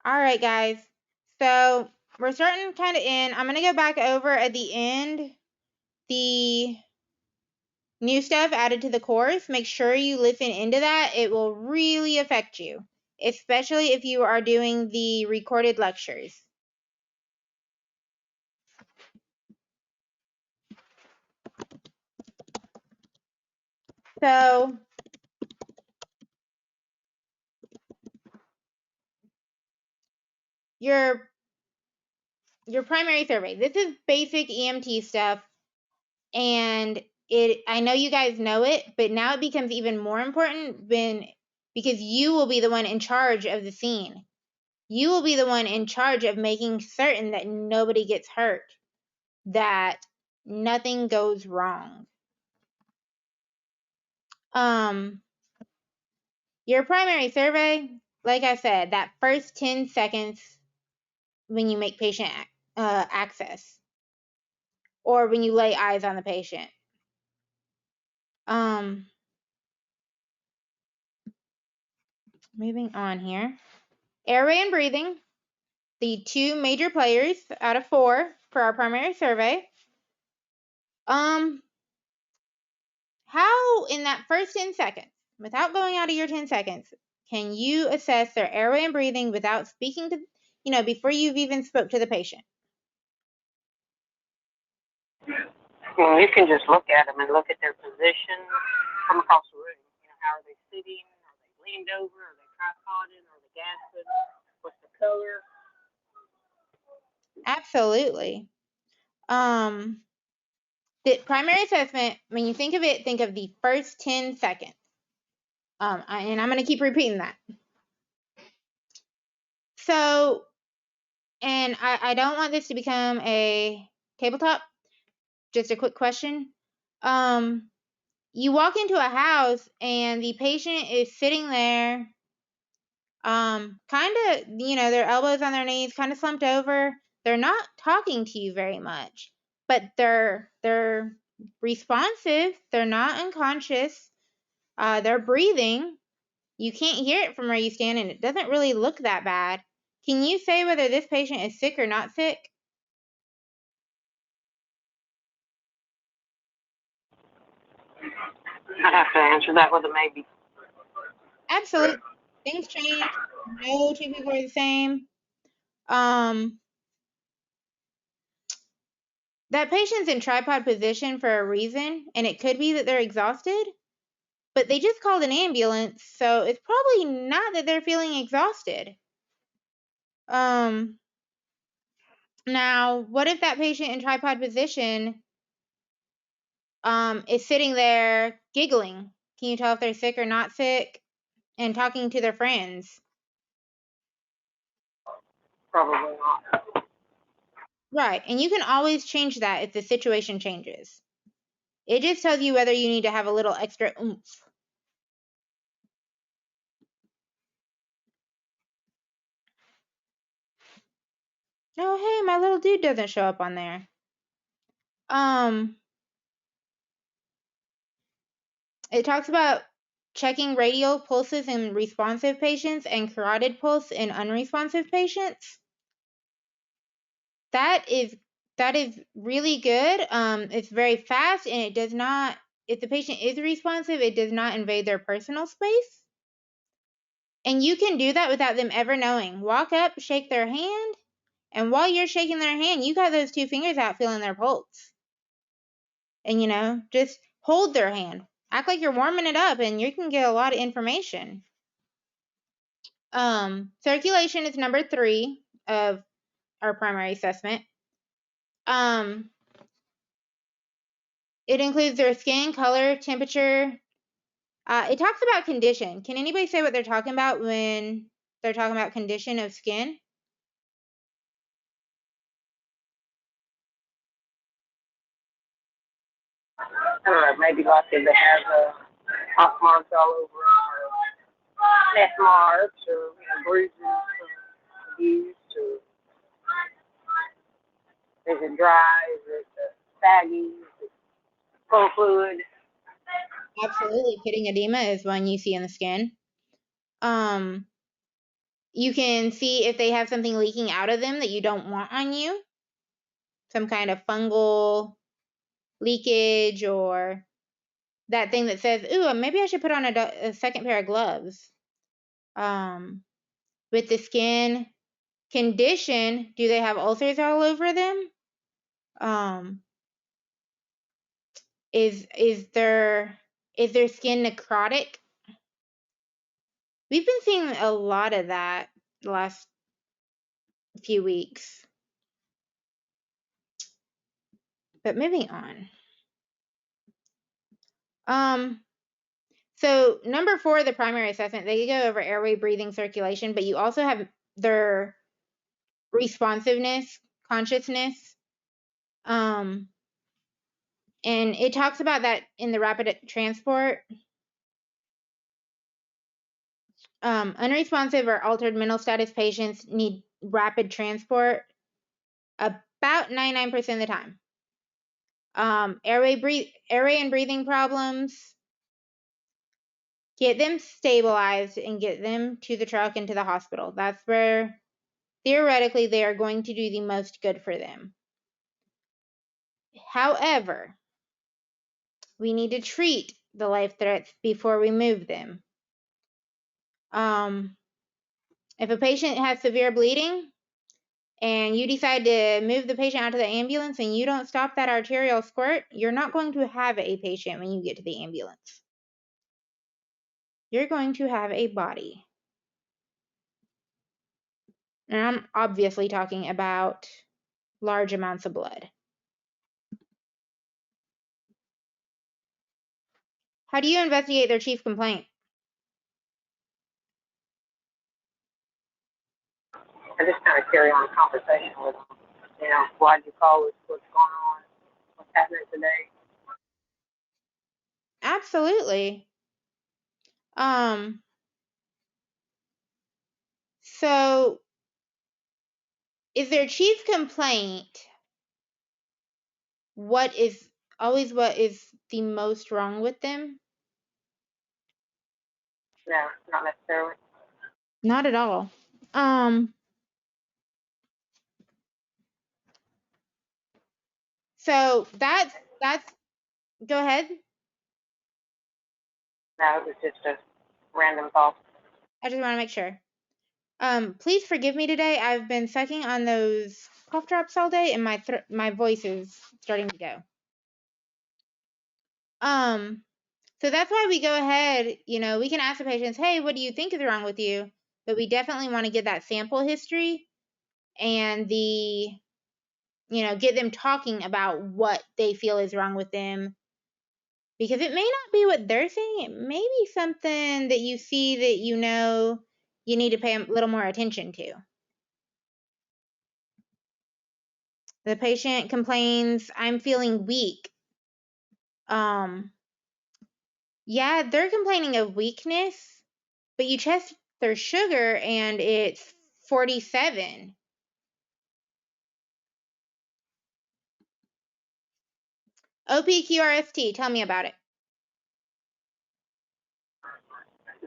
All right, guys. So we're starting kind of in. I'm going to go back over at the end the new stuff added to the course. Make sure you listen into that. It will really affect you, especially if you are doing the recorded lectures. So your primary survey. This is basic EMT stuff, and I know you guys know it, but now it becomes even more important because you will be the one in charge of the scene. You will be the one in charge of making certain that nobody gets hurt, that nothing goes wrong. Your primary survey, like I said, that first 10 seconds when you make patient access or when you lay eyes on the patient. Moving on here. Airway and breathing, the two major players out of 4 for our primary survey. How in that first 10 seconds, without going out of your 10 seconds, can you assess their airway and breathing without speaking to, before you've even spoke to the patient? Well, you can just look at them and look at their position from across the room. How are they sitting? Are they leaned over? Are they tripoded? Are they gasping? What's the color? Absolutely. The primary assessment, when you think of it, think of the first 10 seconds. And I'm going to keep repeating that. So, and I don't want this to become a tabletop. Just a quick question. You walk into a house and the patient is sitting there, kind of, their elbows on their knees, kind of slumped over. They're not talking to you very much, but they're responsive. They're not unconscious. They're breathing. You can't hear it from where you stand, and it doesn't really look that bad. Can you say whether this patient is sick or not sick? I'd have to answer that with a maybe. Absolutely. Things change. No two people are the same. That patient's in tripod position for a reason, and it could be that they're exhausted, but they just called an ambulance, so it's probably not that they're feeling exhausted. Now, what if that patient in tripod position is sitting there giggling? Can you tell if they're sick or not sick? And talking to their friends? Probably not. Right, and you can always change that if the situation changes. It just tells you whether you need to have a little extra oomph. Oh, hey, my little dude doesn't show up on there. It talks about checking radial pulses in responsive patients and carotid pulse in unresponsive patients. That is really good. It's very fast, and it does not, if the patient is responsive, it does not invade their personal space. And you can do that without them ever knowing. Walk up, shake their hand, and while you're shaking their hand, you got those 2 fingers out feeling their pulse. And just hold their hand. Act like you're warming it up, and you can get a lot of information. Circulation is number 3 of our primary assessment. It includes their skin, color, temperature. It talks about condition. Can anybody say what they're talking about when they're talking about condition of skin? I don't know, maybe like if they have hot marks all over them, or death marks, or bruises from abuse, or is it dry, is it saggy, is it full of fluid? Absolutely. Pitting edema is one you see in the skin. You can see if they have something leaking out of them that you don't want on you, some kind of fungal leakage, or that thing that says, ooh, maybe I should put on a second pair of gloves. With the skin condition, do they have ulcers all over them? Is their skin necrotic? We've been seeing a lot of that the last few weeks. But moving on. So number 4, the primary assessment, they go over airway, breathing, circulation, but you also have their responsiveness, consciousness. And it talks about that in the rapid transport. Unresponsive or altered mental status patients need rapid transport about 99% of the time. Airway and breathing problems, get them stabilized and get them to the truck and to the hospital. That's where theoretically they are going to do the most good for them. However, we need to treat the life threats before we move them. If a patient has severe bleeding and you decide to move the patient out to the ambulance and you don't stop that arterial squirt, you're not going to have a patient when you get to the ambulance. You're going to have a body. And I'm obviously talking about large amounts of blood. How do you investigate their chief complaint? I just kind of carry on a conversation with them. You know, why'd you call us? What's going on? What's happening today? Absolutely. So is their chief complaint what is the most wrong with them? No, not necessarily. Not at all. So that's go ahead. No, it was just a random thought. I just want to make sure. Please forgive me today. I've been sucking on those cough drops all day and my voice is starting to go. So that's why we go ahead, we can ask the patients, hey, what do you think is wrong with you? But we definitely want to get that sample history and get them talking about what they feel is wrong with them. Because it may not be what they're saying. It may be something that you see that you need to pay a little more attention to. The patient complains, I'm feeling weak. Yeah, they're complaining of weakness, but you test their sugar and it's 47. OPQRST, tell me about it.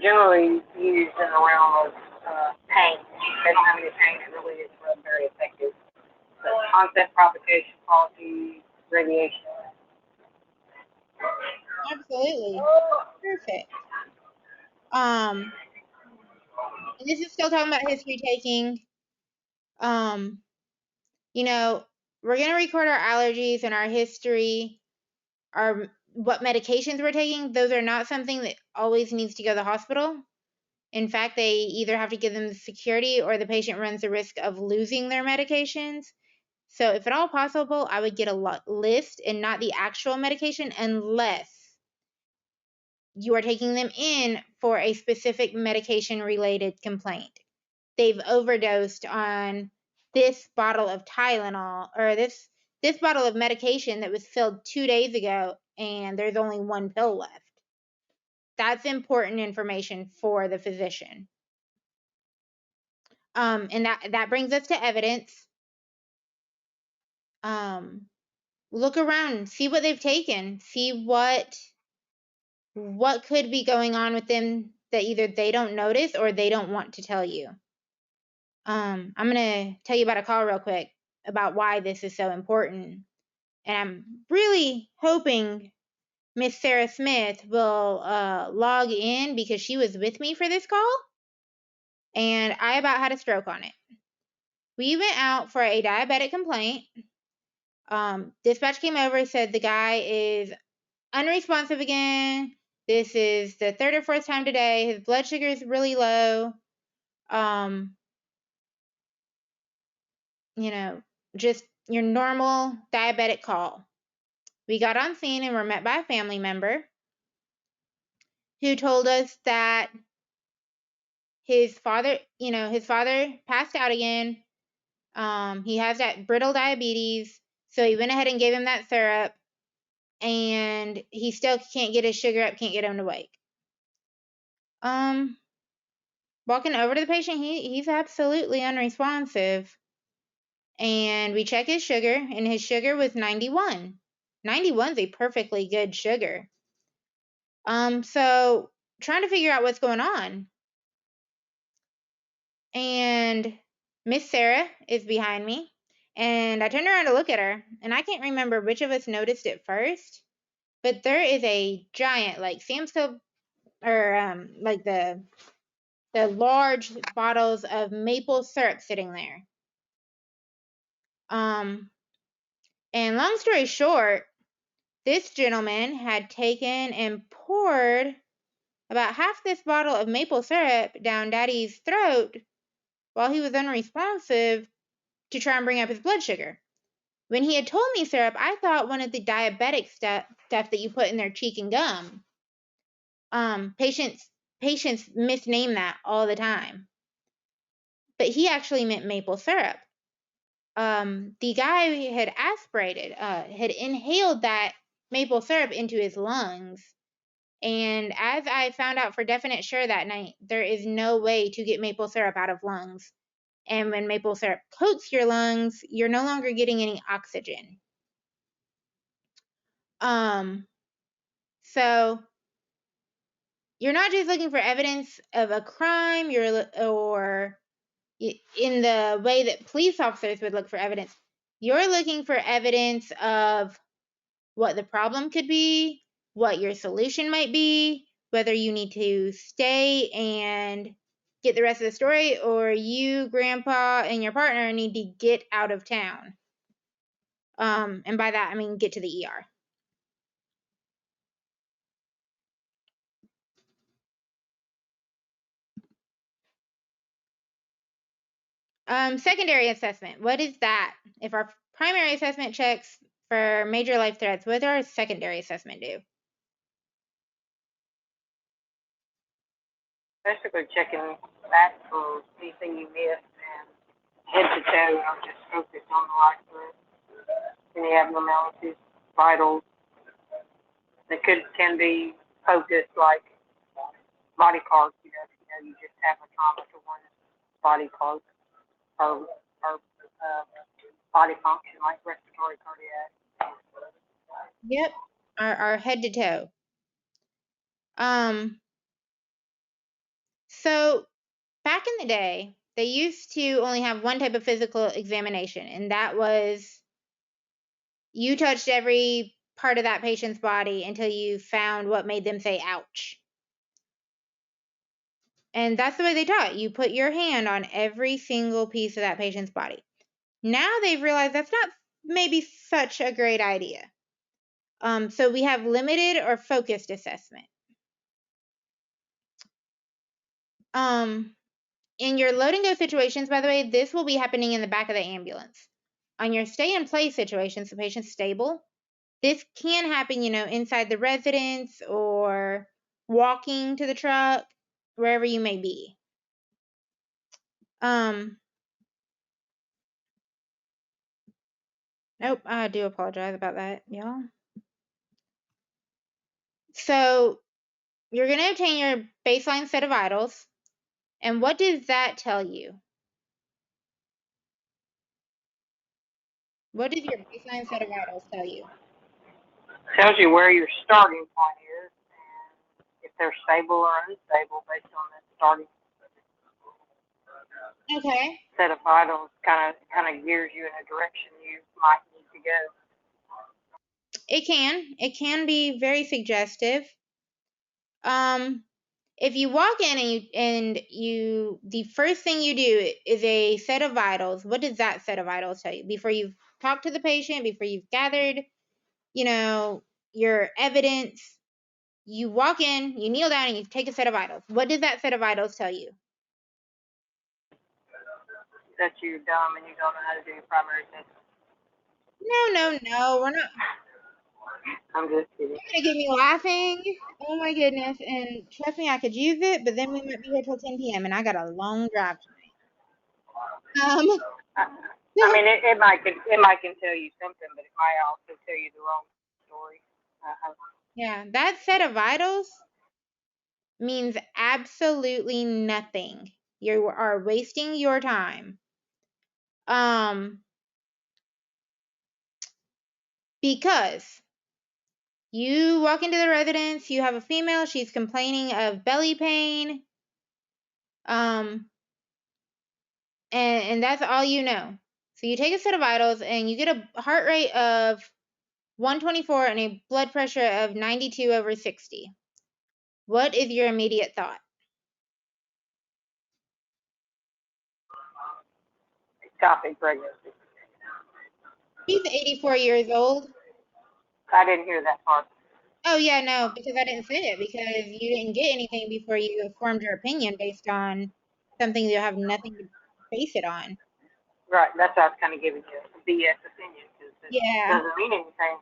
Generally used in the realm of pain. They don't have any pain. It really is very effective. So concept, propagation, quality, radiation. Absolutely. Perfect. And this is still talking about history taking. We're going to record our allergies and our history, what medications we're taking. Those are not something that always needs to go to the hospital. In fact, they either have to give them the security or the patient runs the risk of losing their medications. So if at all possible, I would get a list and not the actual medication unless you are taking them in for a specific medication-related complaint. They've overdosed on this bottle of Tylenol or this bottle of medication that was filled 2 days ago and there's only 1 pill left. That's important information for the physician. And that brings us to evidence. Look around, see what they've taken, see what could be going on with them that either they don't notice or they don't want to tell you. I'm going to tell you about a call real quick about why this is so important. And I'm really hoping Miss Sarah Smith will log in because she was with me for this call. And I about had a stroke on it. We went out for a diabetic complaint. Dispatch came over, said the guy is unresponsive again. This is the third or fourth time today. His blood sugar is really low. You know, just your normal diabetic call. We got on scene and were met by a family member who told us that his father passed out again. He has that brittle diabetes, so he went ahead and gave him that syrup, and he still can't get his sugar up, can't get him to wake. Walking over to the patient, he's absolutely unresponsive. And we check his sugar, and his sugar was 91. 91 is a perfectly good sugar. So trying to figure out what's going on. And Miss Sarah is behind me, and I turned around to look at her, and I can't remember which of us noticed it first, but there is a giant, like Sam's Club, or like the large bottles of maple syrup sitting there. And long story short, this gentleman had taken and poured about half this bottle of maple syrup down Daddy's throat while he was unresponsive to try and bring up his blood sugar. When he had told me syrup, I thought one of the diabetic stuff that you put in their cheek and gum. Patients misname that all the time. But he actually meant maple syrup. The guy had had inhaled that maple syrup into his lungs. And as I found out for definite sure that night, there is no way to get maple syrup out of lungs. And when maple syrup coats your lungs, you're no longer getting any oxygen. So you're not just looking for evidence of a crime, or in the way that police officers would look for evidence. You're looking for evidence of what the problem could be, what your solution might be, whether you need to stay and get the rest of the story, or you, grandpa, and your partner need to get out of town. And by that, I mean get to the ER. Secondary assessment. What is that? If our primary assessment checks for major life threats, what does our secondary assessment do? Basically checking back for anything you missed and head to toe, just focus on the life threat, any abnormalities, vitals. They can be focused like body parts, you just have a trauma to one body part or body function like respiratory, cardiac. Yep, our head to toe. So back in the day, they used to only have one type of physical examination, and that was you touched every part of that patient's body until you found what made them say ouch. And that's the way they taught. You put your hand on every single piece of that patient's body. Now they've realized that's not maybe such a great idea. So we have limited or focused assessment. In your load and go situations, by the way, this will be happening in the back of the ambulance. On your stay and play situations, the patient's stable. This can happen, inside the residence or walking to the truck, wherever you may be. Nope, I do apologize about that, y'all. So you're going to obtain your baseline set of vitals. And what does that tell you? What does your baseline set of vitals tell you? Tells you where your starting point is and if they're stable or unstable based on that starting. Okay. set of vitals kind of gears you in a direction you might need to go. It can. It can be very suggestive. If you walk in and the first thing you do is a set of vitals, what does that set of vitals tell you? Before you've talked to the patient, before you've gathered, your evidence, you walk in, you kneel down, and you take a set of vitals. What does that set of vitals tell you? That you're dumb and you don't know how to do your primary assessment. No, we're not. I'm just kidding. You're gonna get me laughing. Oh my goodness. And trust me, I could use it, but then we might be here till 10 p.m. and I got a long drive tonight. I mean, it might can tell you something, but it might also tell you the wrong story. Yeah, that set of vitals means absolutely nothing. You are wasting your time. Because you walk into the residence, you have a female, she's complaining of belly pain. And that's all you know. So you take a set of vitals and you get a heart rate of 124 and a blood pressure of 92/60. What is your immediate thought? Ectopic pregnancy. She's 84 years old. I didn't hear that part. Oh, yeah, no, because I didn't say it, because you didn't get anything before you formed your opinion based on something you have nothing to base it on. Right, that's why I was kind of giving you a BS opinion, because it Yeah, doesn't mean anything.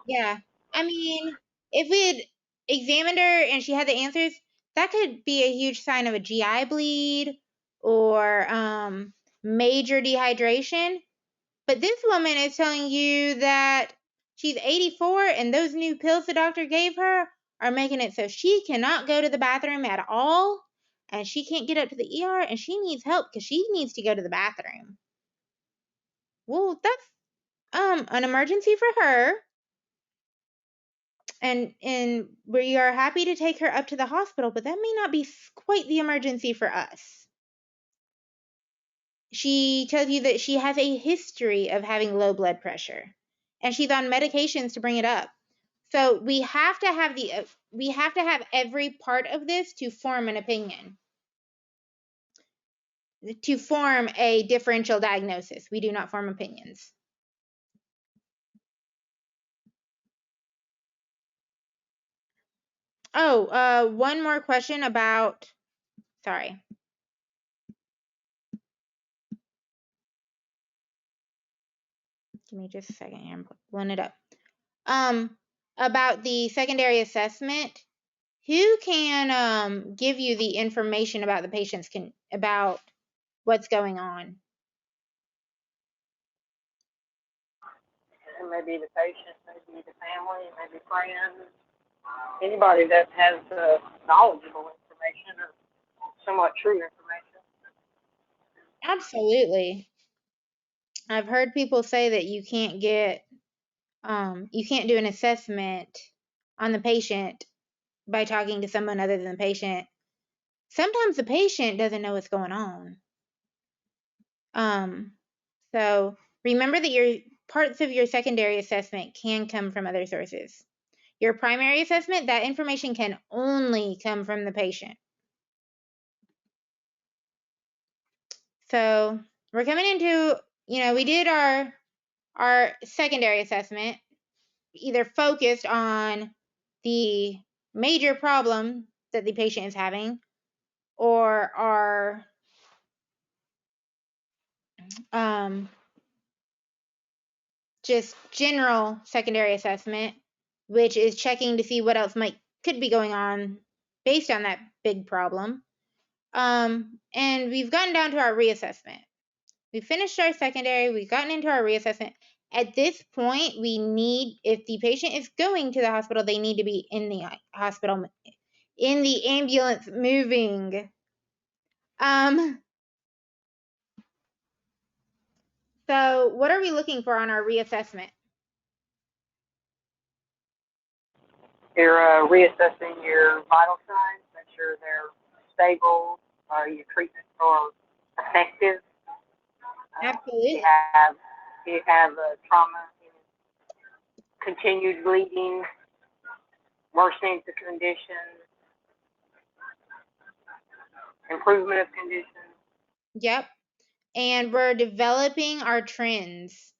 yeah. I mean, if we had examined her and she had the answers, that could be a huge sign of a GI bleed or major dehydration. But this woman is telling you that she's 84 and those new pills the doctor gave her are making it so she cannot go to the bathroom at all, and she can't get up to the ER, and she needs help because she needs to go to the bathroom. Well, that's an emergency for her, and we are happy to take her up to the hospital, but that may not be quite the emergency for us. She tells you that she has a history of having low blood pressure, and she's on medications to bring it up. So we have to have every part of this to form an opinion, to form a differential diagnosis. We do not form opinions. Oh, one more question about, sorry. Give me just a second here. I'm pulling it up. About the secondary assessment, who can give you the information about the patients about what's going on? It may be the patient, maybe the family, maybe friends, anybody that has knowledgeable information or somewhat true information. Absolutely. I've heard people say that you can't do an assessment on the patient by talking to someone other than the patient. Sometimes the patient doesn't know what's going on. So remember that your parts of your secondary assessment can come from other sources. Your primary assessment, that information can only come from the patient. So we're coming into, we did our secondary assessment, either focused on the major problem that the patient is having, or our just general secondary assessment, which is checking to see what else could be going on based on that big problem. And we've gotten down to our reassessment. We finished our secondary, we've gotten into our reassessment. At this point, if the patient is going to the hospital, they need to be in the hospital, in the ambulance moving. So what are we looking for on our reassessment? You're reassessing your vital signs, make sure they're stable, your treatment or effective? Absolutely. Do you have trauma, continued bleeding, worsening of the condition, improvement of condition? Yep. And we're developing our trends.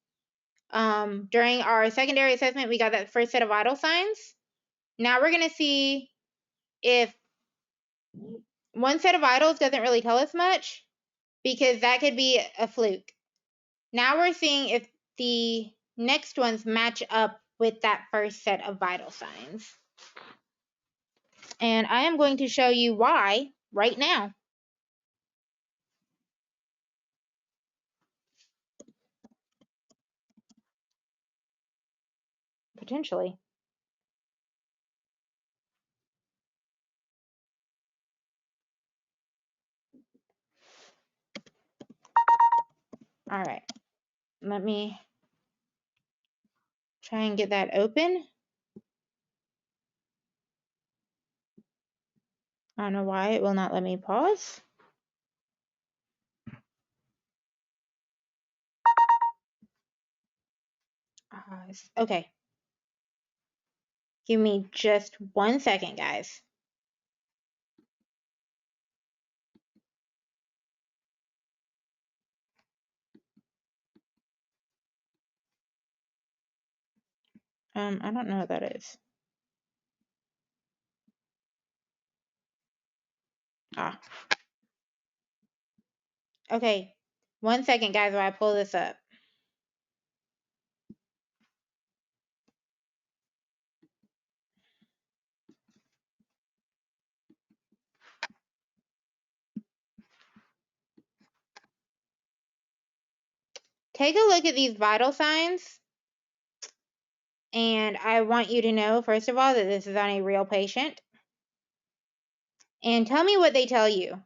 During our secondary assessment, we got that first set of vital signs. Now we're going to see if one set of vitals doesn't really tell us much, because that could be a fluke. Now we're seeing if the next ones match up with that first set of vital signs. And I am going to show you why right now. Potentially. All right. Let me try and get that open. I don't know why it will not let me pause. Okay. Give me just 1 second, guys. I don't know what that is. Okay. 1 second, guys, while I pull this up. Take a look at these vital signs. And I want you to know, first of all, that this is on a real patient. And tell me what they tell you.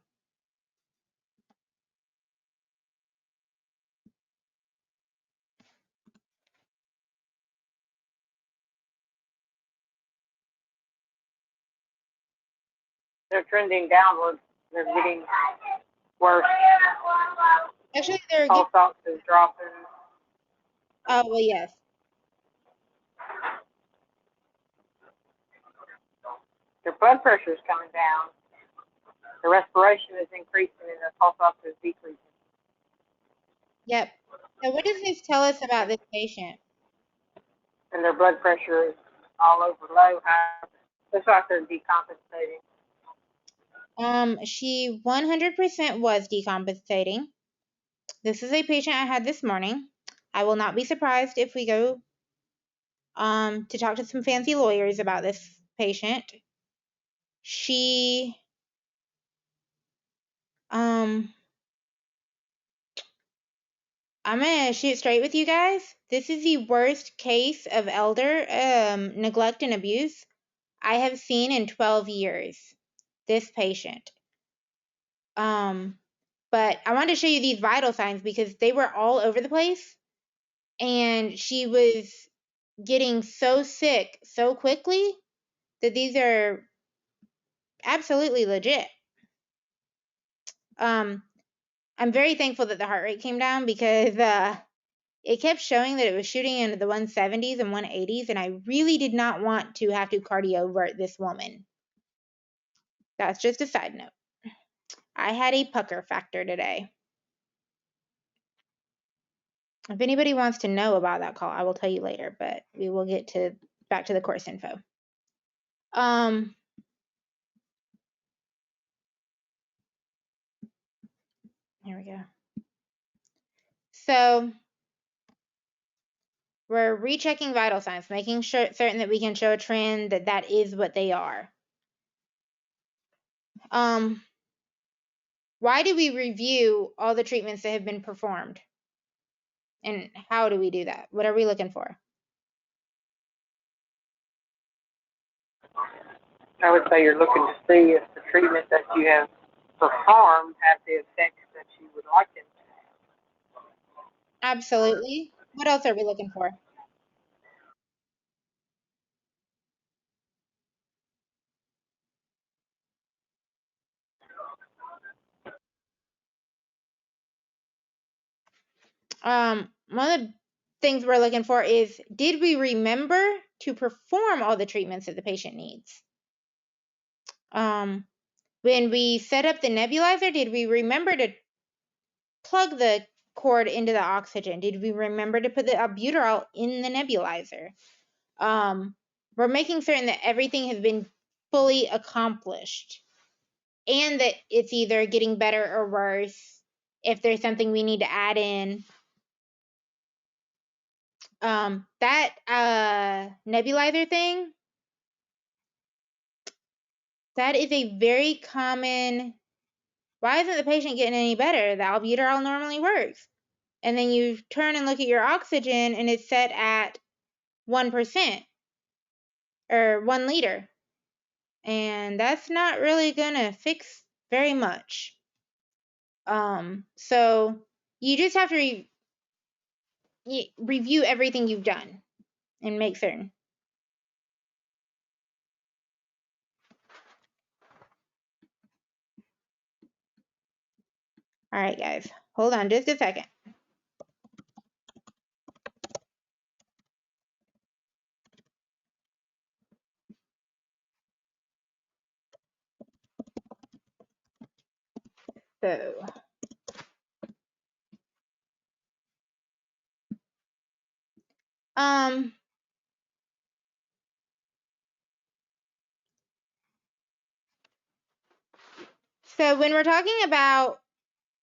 They're trending downward. They're getting worse. Actually, they're Pulse ox is dropping. oh, well, yes. Their blood pressure is coming down. The respiration is increasing and the pulse ox is decreasing. Yep. So what does this tell us about this patient? And their blood pressure is all over low, high. Looks like they're decompensating. She 100% was decompensating. This is a patient I had this morning. I will not be surprised if we go to talk to some fancy lawyers about this patient. She I'm gonna shoot straight with you guys. This is the worst case of elder neglect and abuse I have seen in 12 years. This patient. But I wanted to show you these vital signs because they were all over the place, and she was getting so sick so quickly that these are absolutely legit. I'm very thankful that the heart rate came down because it kept showing that it was shooting into the 170s and 180s, and I really did not want to have to cardiovert this woman. That's just a side note. I had a pucker factor today. If anybody wants to know about that call, I will tell you later, but we will get back to the course info. Here we go. So we're rechecking vital signs, making certain that we can show a trend that is what they are. Why do we review all the treatments that have been performed? And how do we do that? What are we looking for? I would say you're looking to see if the treatment that you have performed have the effects that you would like them to have. Absolutely. What else are we looking for? One of the things we're looking for is, did we remember to perform all the treatments that the patient needs? When we set up the nebulizer, did we remember to plug the cord into the oxygen? Did we remember to put the albuterol in the nebulizer? We're making certain that everything has been fully accomplished and that it's either getting better or worse. If there's something we need to add in, that nebulizer thing, that is a very common, why isn't the patient getting any better? The albuterol normally works. And then you turn and look at your oxygen and it's set at 1% or 1 liter. And that's not really gonna fix very much. So you just have to review everything you've done and make certain. All right, guys, hold on just a second. So, so when we're talking about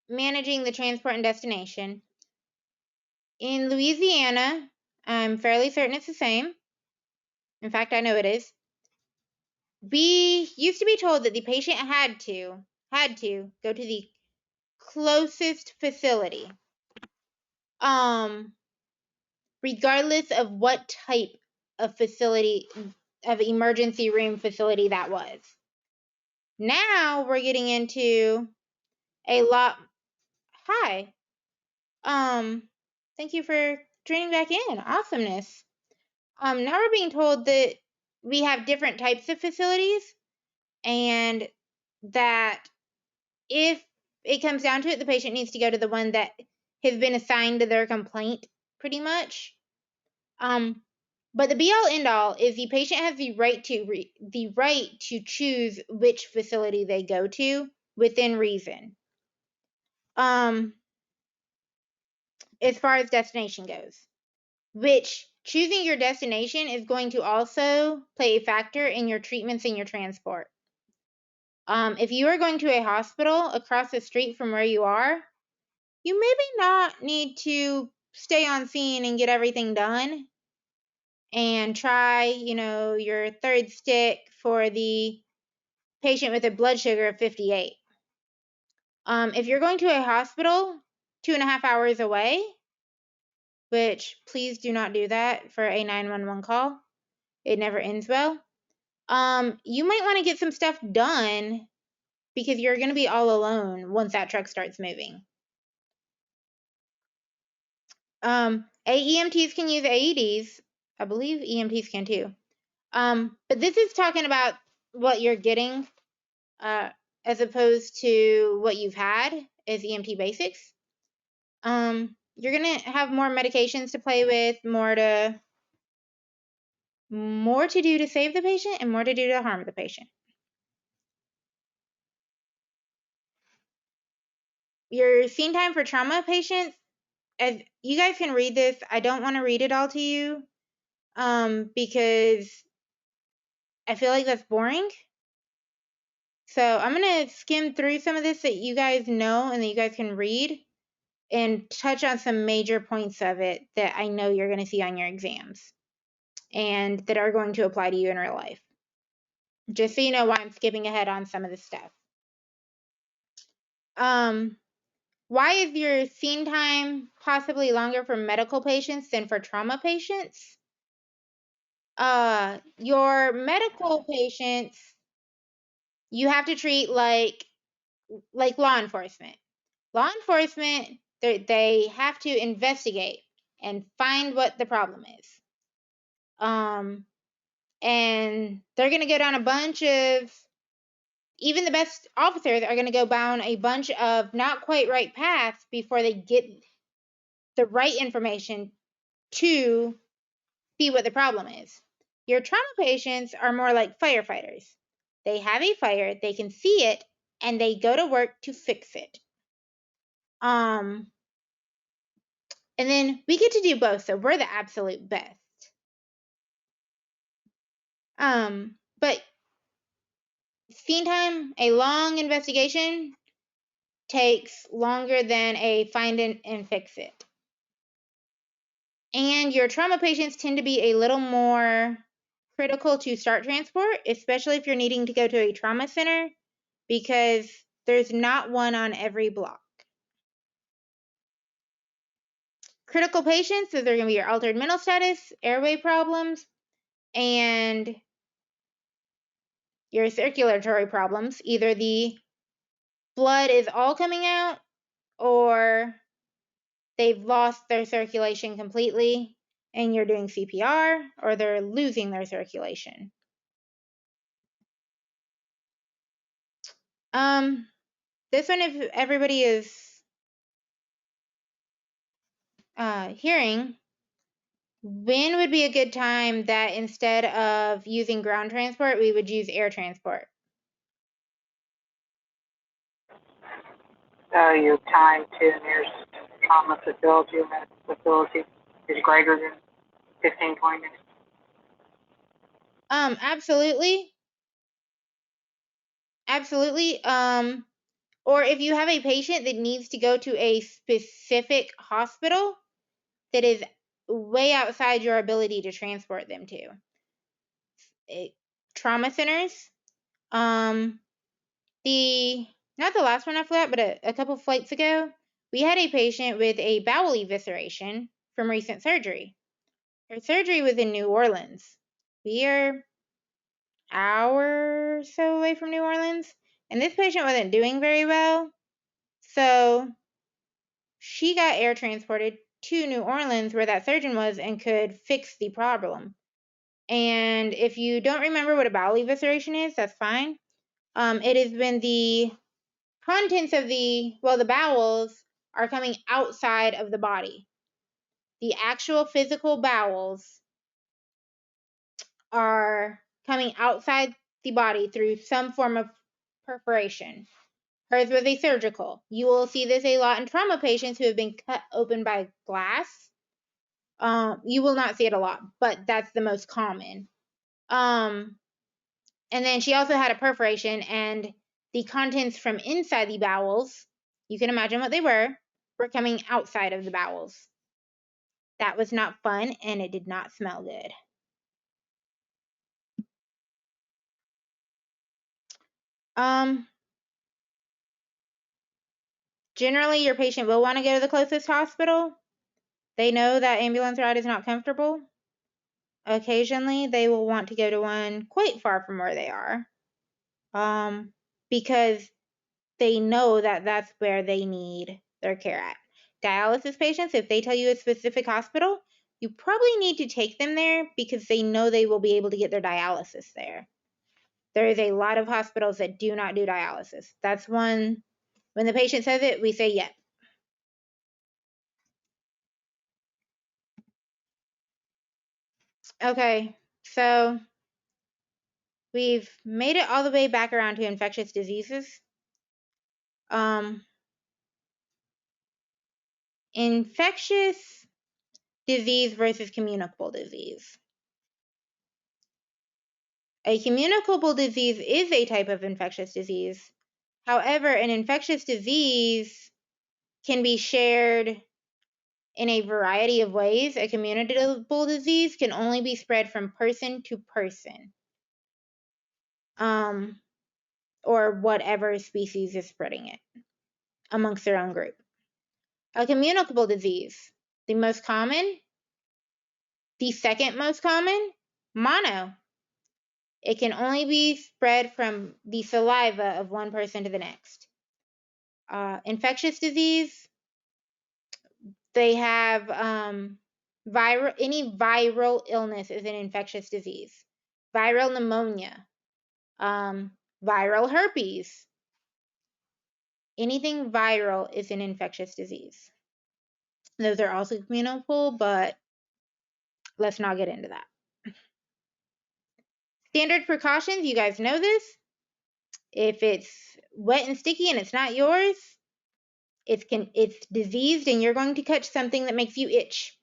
managing the transport and destination, in Louisiana, I'm fairly certain it's the same. In fact, I know it is. We used to be told that the patient had to go to the closest facility, regardless of what type of facility, of emergency room facility that was. Now we're getting into a lot. Hi. Thank you for joining back in. Awesomeness. Now we're being told that we have different types of facilities, and that if it comes down to it, the patient needs to go to the one that has been assigned to their complaint, pretty much. But the be all end all is the patient has the right to choose which facility they go to within reason. As far as destination goes, which choosing your destination is going to also play a factor in your treatments and your transport. If you are going to a hospital across the street from where you are, you maybe not need to stay on scene and get everything done and try, your third stick for the patient with a blood sugar of 58. If you're going to a hospital 2.5 hours away, which please do not do that for a 911 call, it never ends well. You might want to get some stuff done because you're going to be all alone once that truck starts moving. EMTs can use AEDs. I believe EMTs can too. But this is talking about what you're getting, as opposed to what you've had as EMT basics. You're gonna have more medications to play with, more to do to save the patient, and more to do to harm the patient. Your scene time for trauma patients, as you guys can read this, I don't want to read it all to you, because I feel like that's boring. So I'm going to skim through some of this that you guys know and that you guys can read and touch on some major points of it that I know you're going to see on your exams and that are going to apply to you in real life. Just so you know why I'm skipping ahead on some of this stuff. Why is your scene time possibly longer for medical patients than for trauma patients? Your medical patients, you have to treat like law enforcement. Law enforcement, they have to investigate and find what the problem is. And they're going to go down a bunch of, even the best officers are going to go down a bunch of not quite right paths before they get the right information to see what the problem is. Your trauma patients are more like firefighters. They have a fire, they can see it, and they go to work to fix it. And then we get to do both, so we're the absolute best. But scene time, a long investigation takes longer than a find and fix it. And your trauma patients tend to be a little more critical to start transport, especially if you're needing to go to a trauma center, because there's not one on every block. Critical patients, so they're going to be your altered mental status, airway problems, and your circulatory problems. Either the blood is all coming out or they've lost their circulation completely and you're doing CPR, or they're losing their circulation. This one, if everybody is hearing, when would be a good time that instead of using ground transport, we would use air transport? Your time to the nearest trauma facility or medical facility is greater than 15, 20 minutes. Absolutely. Absolutely. Or if you have a patient that needs to go to a specific hospital that is way outside your ability to transport them to. Trauma centers. Not the last one I flew out, but a couple flights ago, we had a patient with a bowel evisceration from recent surgery. Her surgery was in New Orleans. We are an hour or so away from New Orleans, and this patient wasn't doing very well, so she got air transported to New Orleans where that surgeon was and could fix the problem. And if you don't remember what a bowel evisceration is, that's fine. It is when the contents of the bowels are coming outside of the body. The actual physical bowels are coming outside the body through some form of perforation. Hers was a surgical. You will see this a lot in trauma patients who have been cut open by glass. You will not see it a lot, but that's the most common. And then she also had a perforation, and the contents from inside the bowels, you can imagine what they were coming outside of the bowels. That was not fun, and it did not smell good. Generally, your patient will want to go to the closest hospital. They know that ambulance ride is not comfortable. Occasionally, they will want to go to one quite far from where they are, because they know that that's where they need their care at. Dialysis patients, if they tell you a specific hospital, you probably need to take them there because they know they will be able to get their dialysis there. There is a lot of hospitals that do not do dialysis. That's one, when the patient says it, we say yes. Okay, so we've made it all the way back around to infectious diseases. Infectious disease versus communicable disease. A communicable disease is a type of infectious disease. However, an infectious disease can be shared in a variety of ways. A communicable disease can only be spread from person to person, or whatever species is spreading it amongst their own group. A communicable disease, the most common, the second most common, mono. It can only be spread from the saliva of one person to the next. Infectious disease, they have any viral illness is an infectious disease. Viral pneumonia, viral herpes. Anything viral is an infectious disease. Those are also communicable, but let's not get into that. Standard precautions, you guys know this. If it's wet and sticky and it's not yours, it's diseased and you're going to catch something that makes you itch.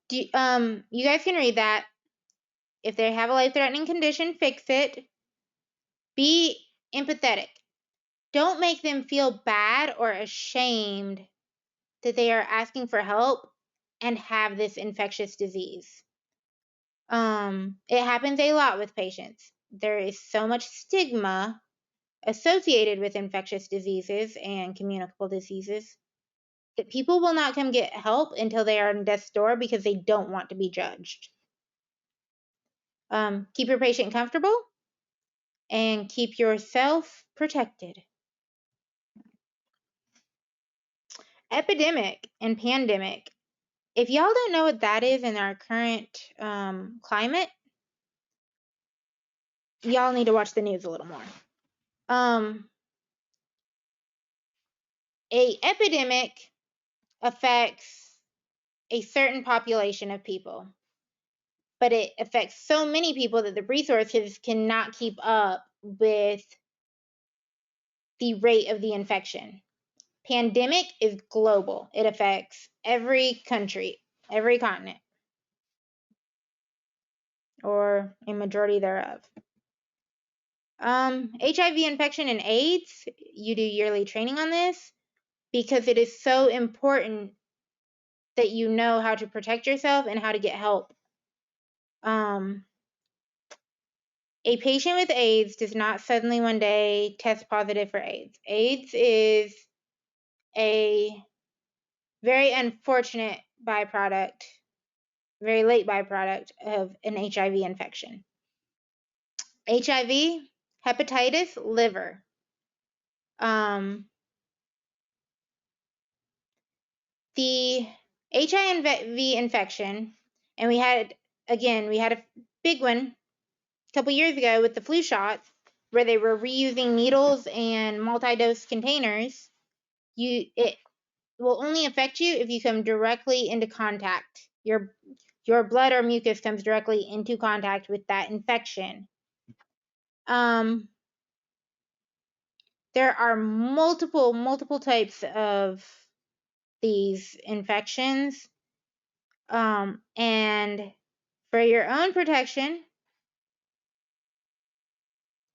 You guys can read that. If they have a life-threatening condition, fix it. Be empathetic. Don't make them feel bad or ashamed that they are asking for help and have this infectious disease. It happens a lot with patients. There is so much stigma associated with infectious diseases and communicable diseases that people will not come get help until they are on death's door because they don't want to be judged. Keep your patient comfortable and keep yourself protected. Epidemic and pandemic. If y'all don't know what that is in our current climate, y'all need to watch the news a little more. A epidemic affects a certain population of people, but it affects so many people that the resources cannot keep up with the rate of the infection. Pandemic is global. It affects every country, every continent, or a majority thereof. HIV infection and AIDS, you do yearly training on this because it is so important that you know how to protect yourself and how to get help. A patient with AIDS does not suddenly one day test positive for AIDS. AIDS is a very unfortunate byproduct, very late byproduct of an HIV infection. HIV, hepatitis, liver. The HIV infection, and we had a big one a couple years ago with the flu shots where they were reusing needles and multi-dose containers. It will only affect you if you come directly into contact. Your blood or mucus comes directly into contact with that infection. There are multiple types of these infections. And for your own protection,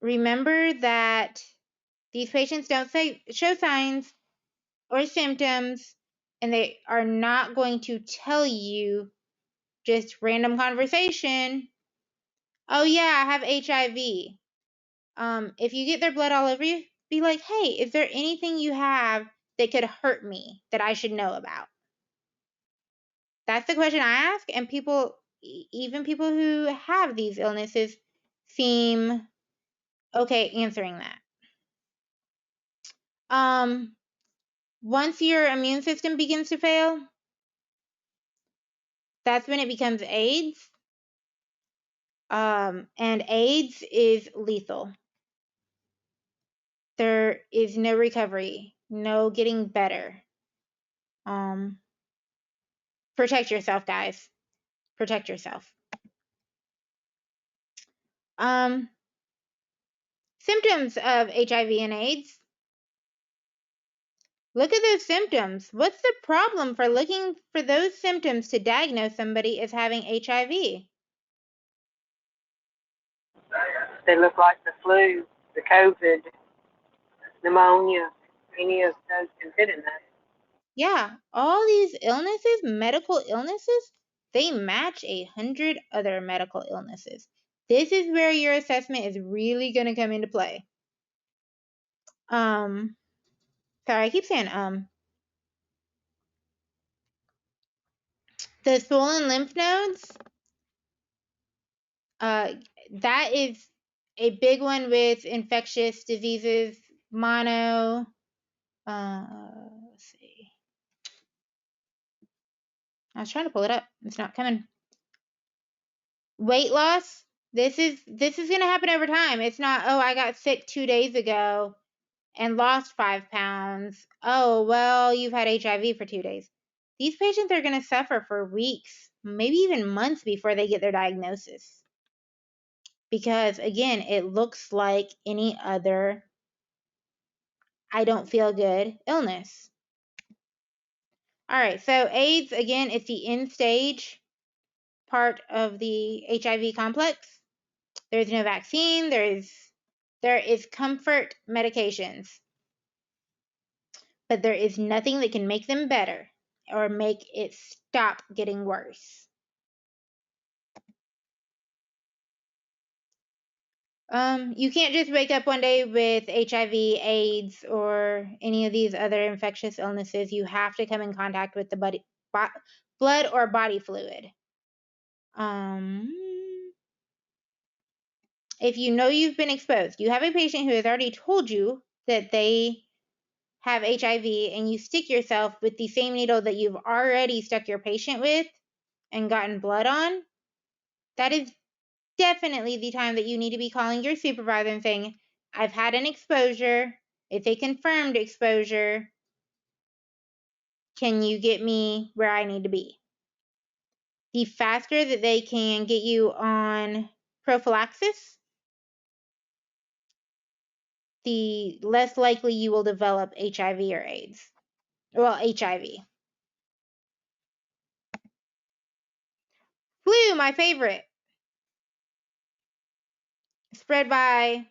remember that these patients don't show signs or symptoms, and they are not going to tell you just random conversation, oh yeah, I have HIV. If you get their blood all over you, be like, hey, is there anything you have that could hurt me that I should know about? That's the question I ask, and people, even people who have these illnesses, seem okay answering that. Once your immune system begins to fail, that's when it becomes AIDS. And AIDS is lethal. There is no recovery, no getting better. Protect yourself, guys. Protect yourself. Symptoms of HIV and AIDS. Look at those symptoms. What's the problem for looking for those symptoms to diagnose somebody as having HIV? They look like the flu, the COVID, pneumonia. Any of those can fit in that. Yeah, all these illnesses, medical illnesses, they match 100 other medical illnesses. This is where your assessment is really going to come into play. Sorry, I keep saying the swollen lymph nodes, that is a big one with infectious diseases, mono, let's see. I was trying to pull it up. It's not coming. Weight loss, This is going to happen over time. It's not, oh, I got sick 2 days ago and lost 5 pounds. Oh, well, you've had HIV for 2 days. These patients are going to suffer for weeks, maybe even months before they get their diagnosis. Because again, it looks like any other I don't feel good illness. All right, so AIDS, again, it's the end stage part of the HIV complex. There's no vaccine. There is comfort medications, but there is nothing that can make them better or make it stop getting worse. You can't just wake up one day with HIV, AIDS, or any of these other infectious illnesses. You have to come in contact with the blood or body fluid. If you know you've been exposed, you have a patient who has already told you that they have HIV and you stick yourself with the same needle that you've already stuck your patient with and gotten blood on, that is definitely the time that you need to be calling your supervisor and saying, I've had an exposure. It's a confirmed exposure. Can you get me where I need to be? The faster that they can get you on prophylaxis, the less likely you will develop HIV or AIDS. Well, HIV. Flu, my favorite. Spread by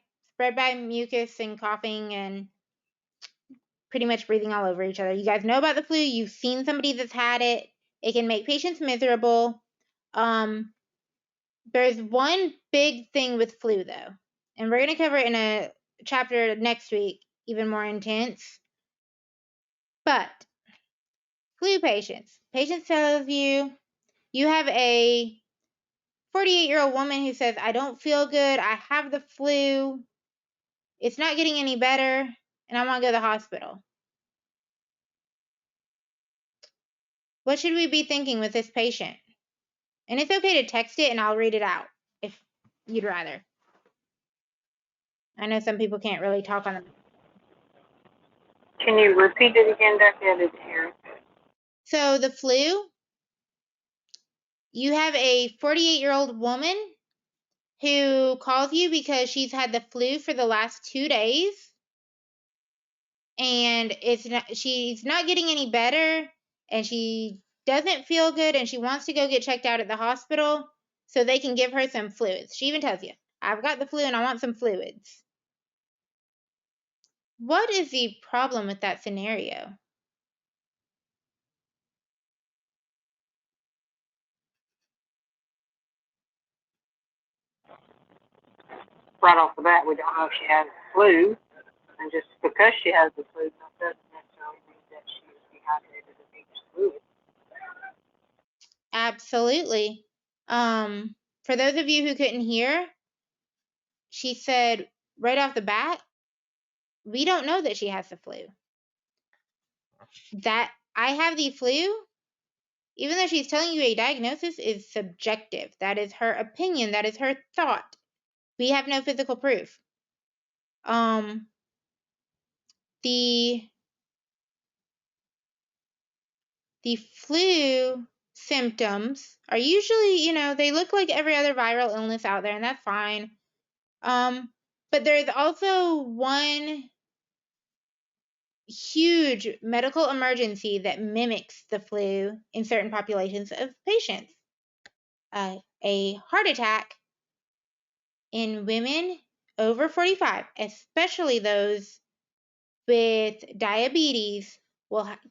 mucus and coughing and pretty much breathing all over each other. You guys know about the flu. You've seen somebody that's had it. It can make patients miserable. There's one big thing with flu, though, and we're going to cover it in a chapter next week, even more intense. But flu patients tell you have a 48-year-old woman who says, I don't feel good. I have the flu. It's not getting any better, and I want to go to the hospital. What should we be thinking with this patient? And it's okay to text it and I'll read it out if you'd rather. I know some people can't really talk on them. Can you repeat it again, Ducky? I didn't hear it. So the flu, you have a 48-year-old woman who calls you because she's had the flu for the last 2 days and she's not getting any better and she doesn't feel good and she wants to go get checked out at the hospital so they can give her some fluids. She even tells you, I've got the flu and I want some fluids. What is the problem with that scenario? Right off the bat, we don't know if she has the flu, and just because she has the flu, that doesn't necessarily mean that she is dehydrated and needs fluid. Absolutely. For those of you who couldn't hear, she said right off the bat, we don't know that she has the flu. That I have the flu, even though she's telling you a diagnosis, is subjective. That is her opinion. That is her thought. We have no physical proof. The flu symptoms are usually, they look like every other viral illness out there, and that's fine. But there's also one huge medical emergency that mimics the flu in certain populations of patients. A heart attack in women over 45, especially those with diabetes,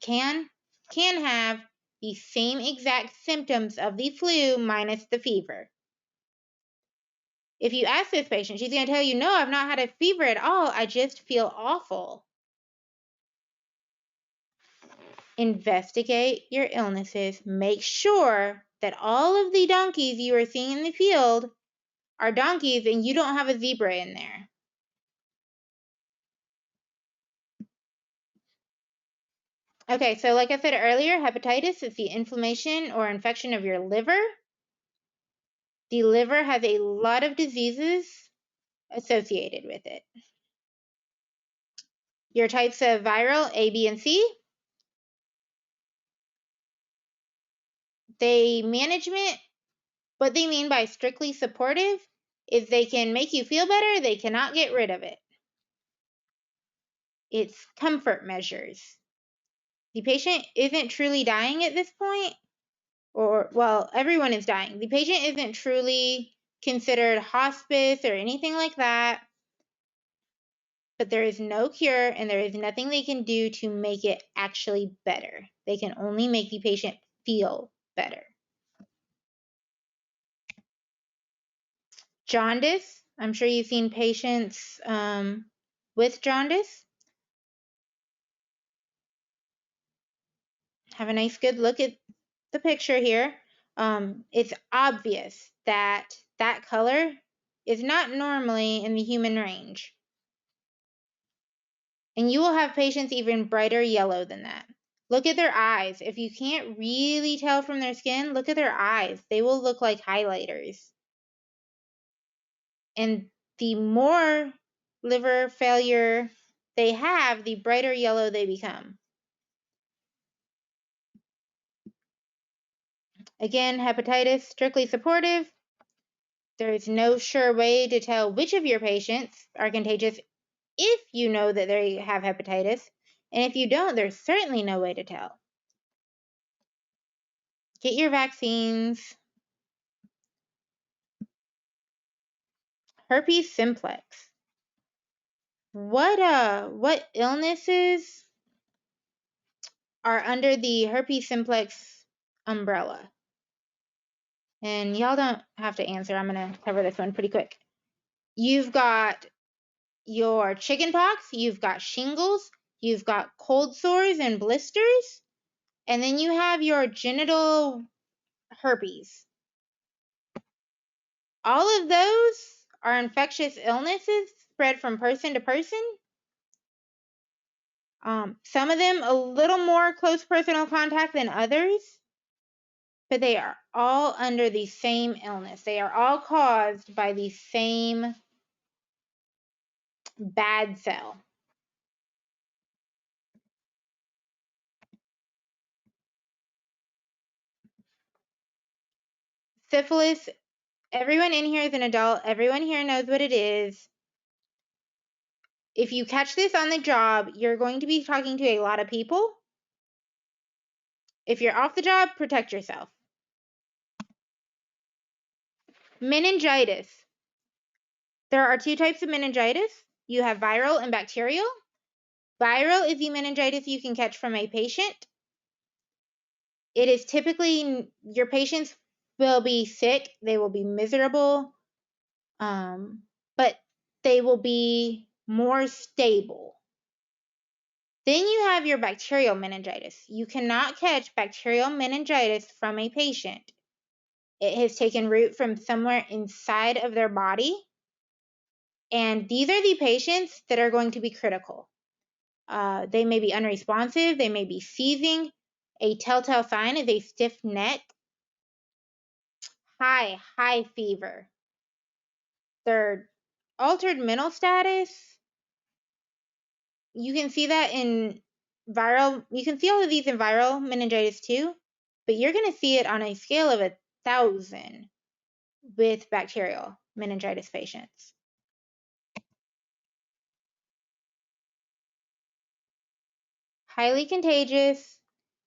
can have the same exact symptoms of the flu minus the fever. If you ask this patient, she's going to tell you, no, I've not had a fever at all. I just feel awful. Investigate your illnesses. Make sure that all of the donkeys you are seeing in the field are donkeys and you don't have a zebra in there. Okay, so like I said earlier, hepatitis is the inflammation or infection of your liver. The liver has a lot of diseases associated with it. Your types of viral, A, B, and C. What they mean by strictly supportive is they can make you feel better, they cannot get rid of it. It's comfort measures. The patient isn't truly dying at this point, well, everyone is dying. The patient isn't truly considered hospice or anything like that, but there is no cure and there is nothing they can do to make it actually better. They can only make the patient feel better. Jaundice. I'm sure you've seen patients with jaundice. Have a nice good look at the picture here. It's obvious that that color is not normally in the human range. And you will have patients even brighter yellow than that. Look at their eyes. If you can't really tell from their skin, look at their eyes. They will look like highlighters. And the more liver failure they have, the brighter yellow they become. Again, hepatitis, strictly supportive. There is no sure way to tell which of your patients are contagious if you know that they have hepatitis. And if you don't, there's certainly no way to tell. Get your vaccines. Herpes simplex. What illnesses are under the herpes simplex umbrella? And y'all don't have to answer. I'm going to cover this one pretty quick. You've got your chickenpox, you've got shingles, you've got cold sores and blisters, and then you have your genital herpes. All of those are infectious illnesses spread from person to person. Some of them a little more close personal contact than others, but they are all under the same illness. They are all caused by the same bad cell. Syphilis, everyone in here is an adult. Everyone here knows what it is. If you catch this on the job, you're going to be talking to a lot of people. If you're off the job, protect yourself. Meningitis. There are two types of meningitis. You have viral and bacterial. Viral is the meningitis you can catch from a patient. It is typically, your patients will be sick, they will be miserable, but they will be more stable. Then you have your bacterial meningitis. You cannot catch bacterial meningitis from a patient. It has taken root from somewhere inside of their body. And these are the patients that are going to be critical. They may be unresponsive, they may be seizing. A telltale sign is a stiff neck, high fever. Their altered mental status, you can see that in viral, you can see all of these in viral meningitis too, but you're going to see it on a scale of 1,000 with bacterial meningitis patients. Highly contagious.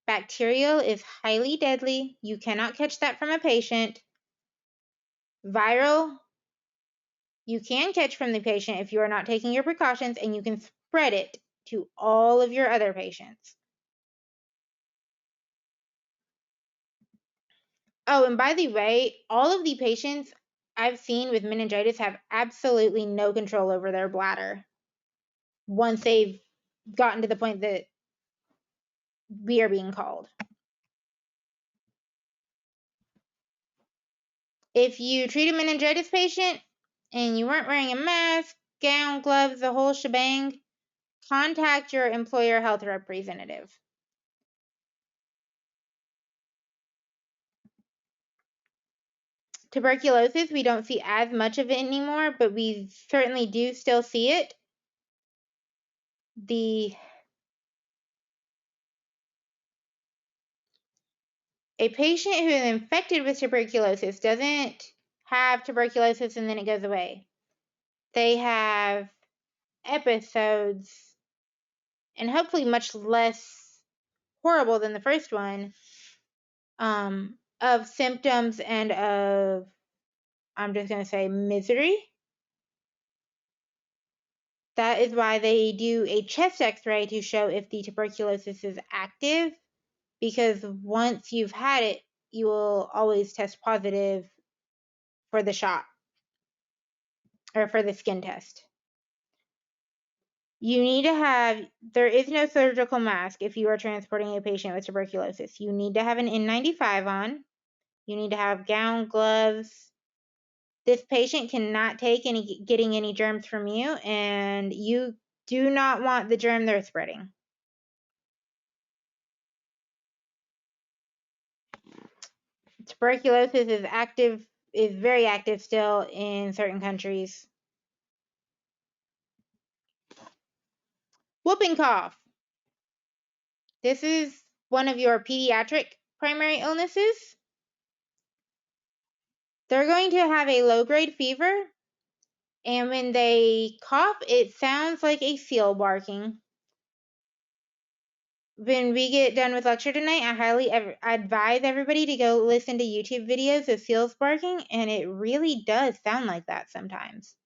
Bacterial is highly deadly. You cannot catch that from a patient. Viral, you can catch from the patient if you are not taking your precautions, and you can spread it to all of your other patients. Oh, and by the way, all of the patients I've seen with meningitis have absolutely no control over their bladder once they've gotten to the point that we are being called. If you treat a meningitis patient and you weren't wearing a mask, gown, gloves, the whole shebang, contact your employer health representative. Tuberculosis, we don't see as much of it anymore, but we certainly do still see it. A patient who is infected with tuberculosis doesn't have tuberculosis and then it goes away. They have episodes, and hopefully much less horrible than the first one, of symptoms and of, I'm just going to say, misery. That is why they do a chest x-ray to show if the tuberculosis is active, because once you've had it, you will always test positive for the shot or for the skin test. You need to have, there is no surgical mask if you are transporting a patient with tuberculosis. You need to have an N95 on. You need to have gown, gloves. This patient cannot take getting any germs from you, and you do not want the germ they're spreading. Tuberculosis is very active still in certain countries. Whooping cough. This is one of your pediatric primary illnesses. They're going to have a low-grade fever, and when they cough, it sounds like a seal barking. When we get done with lecture tonight, I highly advise everybody to go listen to YouTube videos of seals barking, and it really does sound like that sometimes.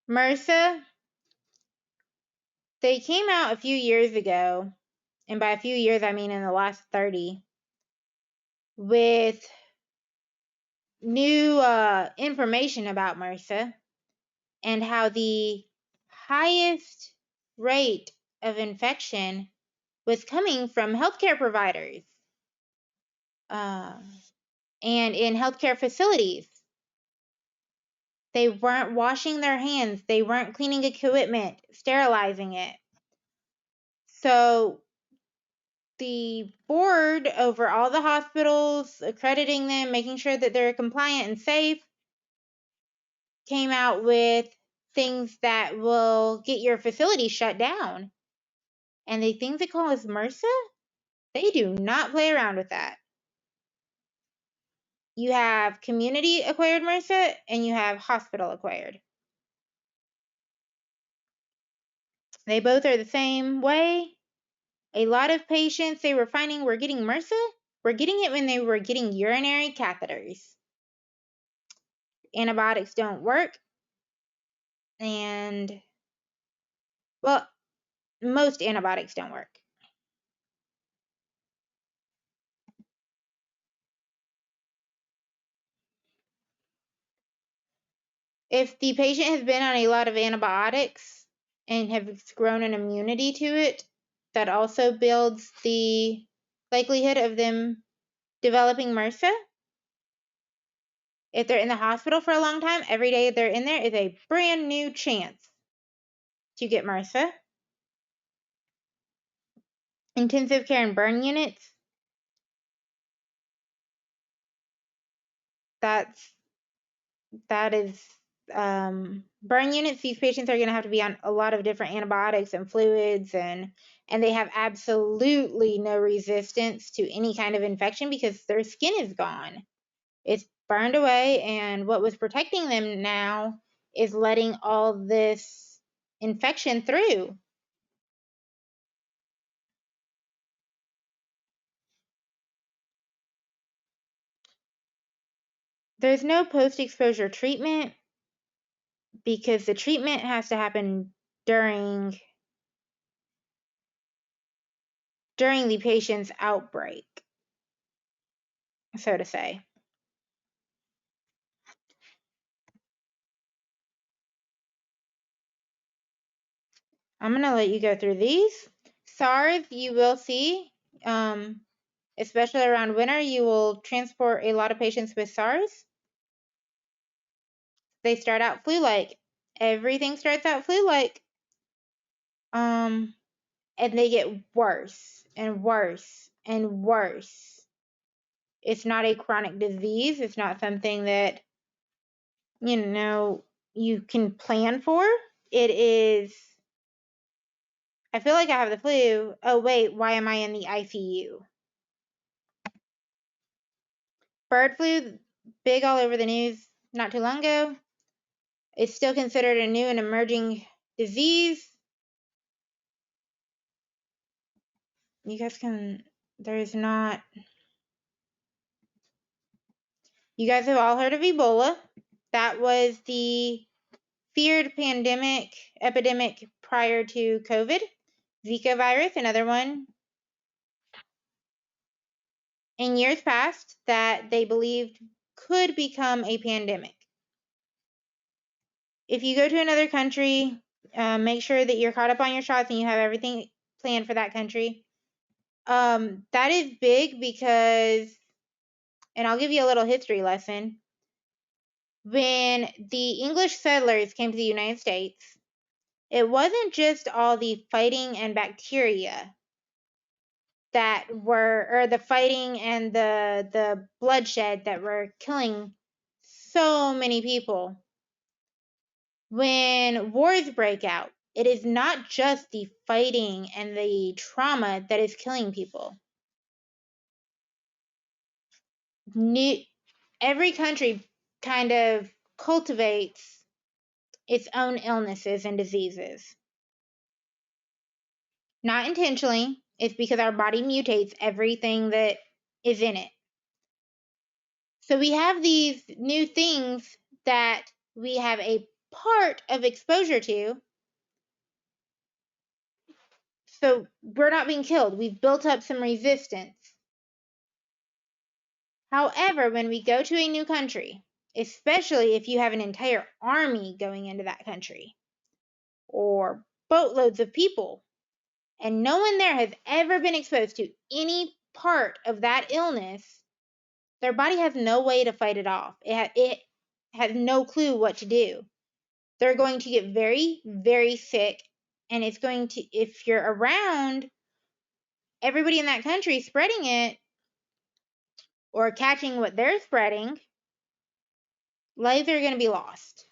MRSA, they came out a few years ago, and by a few years I mean in the last 30, with new information about MRSA and how the highest rate of infection was coming from healthcare providers and in healthcare facilities. They weren't washing their hands. They weren't cleaning equipment, sterilizing it. So the board over all the hospitals, accrediting them, making sure that they're compliant and safe, came out with things that will get your facility shut down. And the things they call as MRSA, they do not play around with that. You have community-acquired MRSA and you have hospital-acquired. They both are the same way. A lot of patients they were finding were getting MRSA, were getting it when they were getting urinary catheters. Antibiotics don't work. And, well, most antibiotics don't work. If the patient has been on a lot of antibiotics and has grown an immunity to it, that also builds the likelihood of them developing MRSA. If they're in the hospital for a long time, every day they're in there is a brand new chance to get MRSA. Intensive care and burn units, that is burn units. These patients are going to have to be on a lot of different antibiotics and fluids, and they have absolutely no resistance to any kind of infection because their skin is gone. It's burned away, and what was protecting them now is letting all this infection through. There's no post-exposure treatment because the treatment has to happen during the patient's outbreak, so to say. I'm going to let you go through these. SARS, you will see especially around winter, you will transport a lot of patients with SARS. They start out flu-like. Everything starts out flu-like. And they get worse and worse and worse. It's not a chronic disease. It's not something that, you can plan for. It is, I feel like I have the flu. Oh, wait, why am I in the ICU? Bird flu, big all over the news not too long ago. It's still considered a new and emerging disease. You guys have all heard of Ebola. That was the feared epidemic prior to COVID. Zika virus, another one in years past that they believed could become a pandemic. If you go to another country, make sure that you're caught up on your shots and you have everything planned for that country. That is big because, and I'll give you a little history lesson. When the English settlers came to the United States, it wasn't just all the fighting and bacteria or the fighting and the bloodshed that were killing so many people. When wars break out, it is not just the fighting and the trauma that is killing people. Every country kind of cultivates its own illnesses and diseases. Not intentionally, it's because our body mutates everything that is in it. So we have these new things that we have a part of exposure to. So we're not being killed. We've built up some resistance. However, when we go to a new country, especially if you have an entire army going into that country or boatloads of people, and no one there has ever been exposed to any part of that illness, their body has no way to fight it off. It has no clue what to do. They're going to get very, very sick, and it's going to, if you're around everybody in that country spreading it or catching what they're spreading, lives are going to be lost.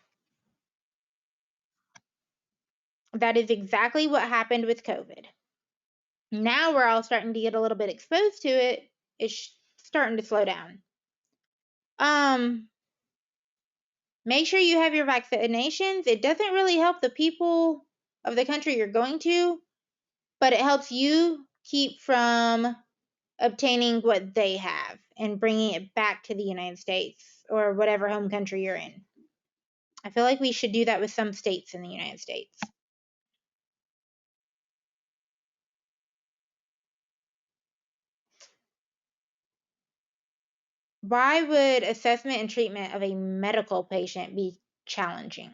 That is exactly what happened with COVID. Now we're all starting to get a little bit exposed to it. It's starting to slow down. Make sure you have your vaccinations. It doesn't really help the people of the country you're going to, but it helps you keep from obtaining what they have and bringing it back to the United States or whatever home country you're in. I feel like we should do that with some states in the United States. Why would assessment and treatment of a medical patient be challenging?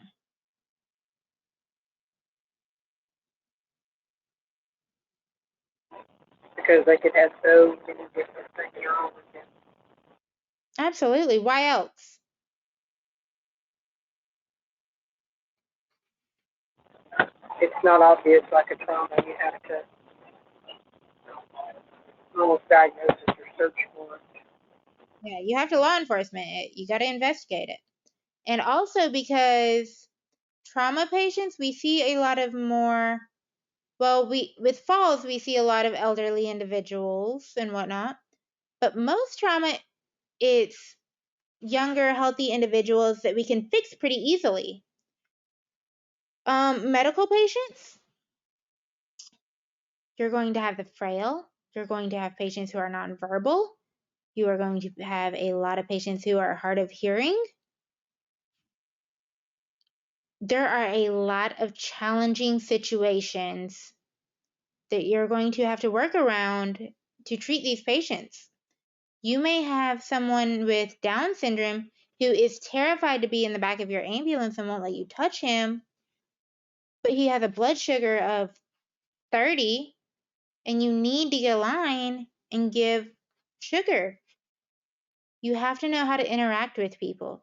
Because they could have so many different things wrong with them. Absolutely. Why else? It's not obvious like a trauma. You have to almost diagnose it or search for it. Yeah, you have to law enforcement it. You got to investigate it. And also because trauma patients, we see a lot of more, with falls, we see a lot of elderly individuals and whatnot. But most trauma, it's younger, healthy individuals that we can fix pretty easily. Medical patients, you're going to have the frail. You're going to have patients who are nonverbal. You are going to have a lot of patients who are hard of hearing. There are a lot of challenging situations that you're going to have to work around to treat these patients. You may have someone with Down syndrome who is terrified to be in the back of your ambulance and won't let you touch him, but he has a blood sugar of 30, and you need to get a line and give Sugar. You have to know how to interact with people.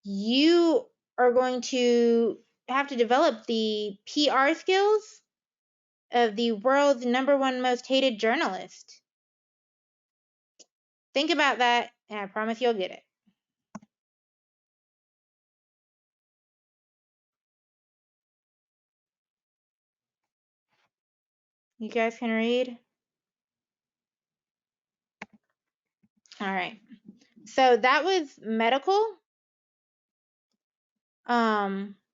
You are going to have to develop the PR skills of the world's #1 most hated journalist. Think about that, and I promise you'll get it. You guys can read? All right. So that was medical.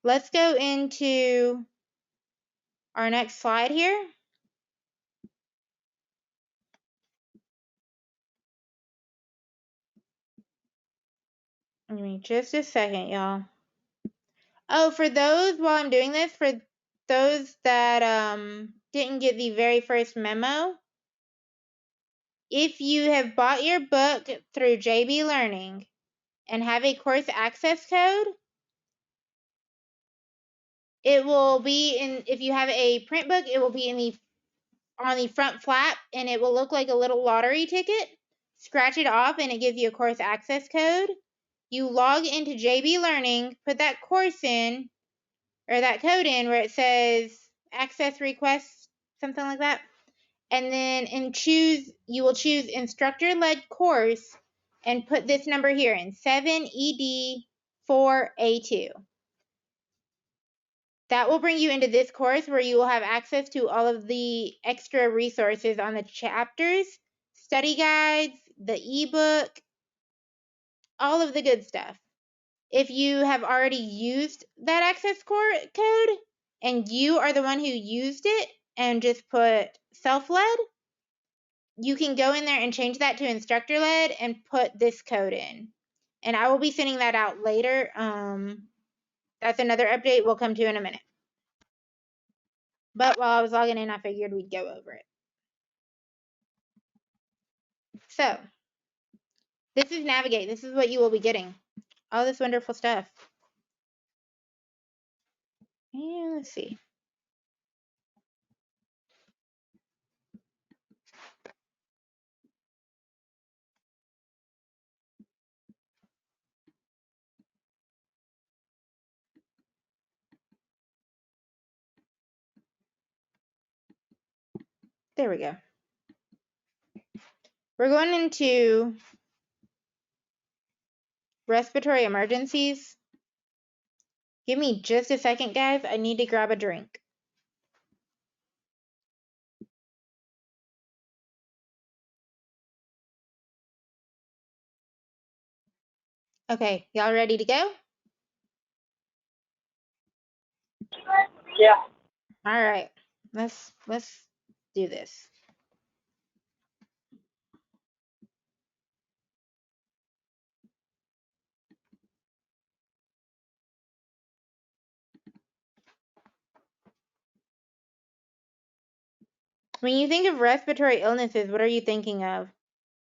Let's go into our next slide here. Give me just a second, y'all. Oh, for those, while I'm doing this, for those that didn't get the very first memo, if you have bought your book through JB Learning and have a course access code, it will be in, if you have a print book, it will be in the on the front flap, and it will look like a little lottery ticket. Scratch it off and it gives you a course access code. You log into JB Learning, put that course in, or that code in where it says access request, something like that. And then you will choose instructor-led course and put this number here in 7ED4A2. That will bring you into this course where you will have access to all of the extra resources on the chapters, study guides, the ebook, all of the good stuff. If you have already used that access code and you are the one who used it and just put self-led, you can go in there and change that to instructor-led and put this code in. And I will be sending that out later. That's another update we'll come to in a minute. But while I was logging in, I figured we'd go over it. So, this is Navigate. This is what you will be getting. All this wonderful stuff. And let's see. There we go. We're going into respiratory emergencies. Give me just a second, guys. I need to grab a drink. Okay, y'all ready to go? Yeah. All right. Let's do this. When you think of respiratory illnesses, what are you thinking of?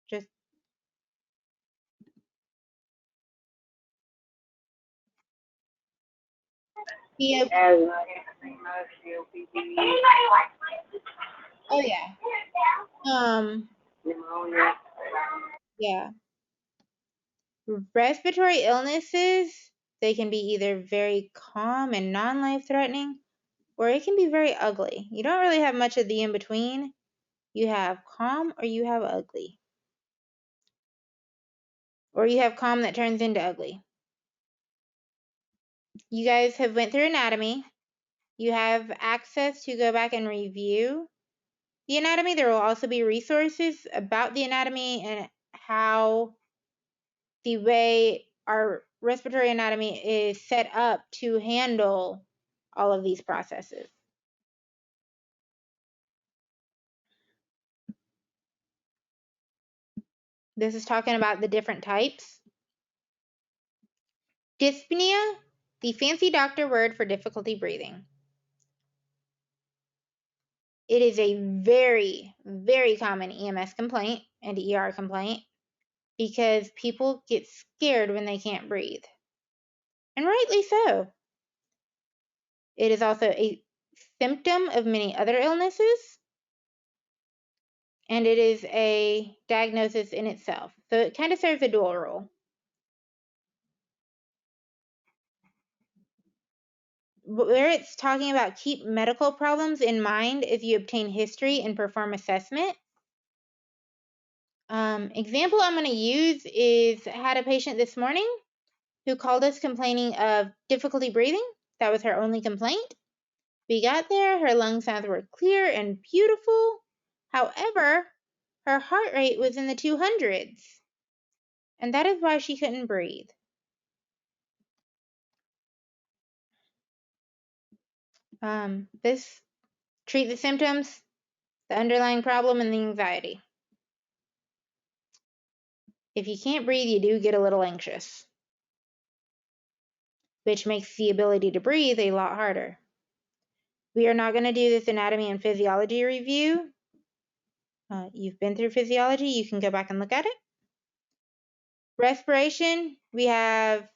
Just Asthma, emphysema, COPD, oh yeah. pneumonia. Yeah. Respiratory illnesses, they can be either very calm and non-life threatening, or it can be very ugly. You don't really have much of the in between. You have calm or you have ugly. Or you have calm that turns into ugly. You guys have went through anatomy. You have access to go back and review the anatomy. There will also be resources about the anatomy and how the way our respiratory anatomy is set up to handle all of these processes. This is talking about the different types. Dyspnea, the fancy doctor word for difficulty breathing. It is a very, very common EMS complaint and ER complaint because people get scared when they can't breathe. And rightly so. It is also a symptom of many other illnesses. and it is a diagnosis in itself. So it kind of serves a dual role. Where it's talking about keep medical problems in mind as you obtain history and perform assessment. Example I'm going to use is I had a patient this morning who called us complaining of difficulty breathing. That was her only complaint. We got there, her lung sounds were clear and beautiful. However, her heart rate was in the 200s, and that is why she couldn't breathe. This treat the symptoms, the underlying problem, and the anxiety. If you can't breathe, you do get a little anxious, which makes the ability to breathe a lot harder. We are not going to do this anatomy and physiology review. You've been through physiology, you can go back and look at it. Respiration, we have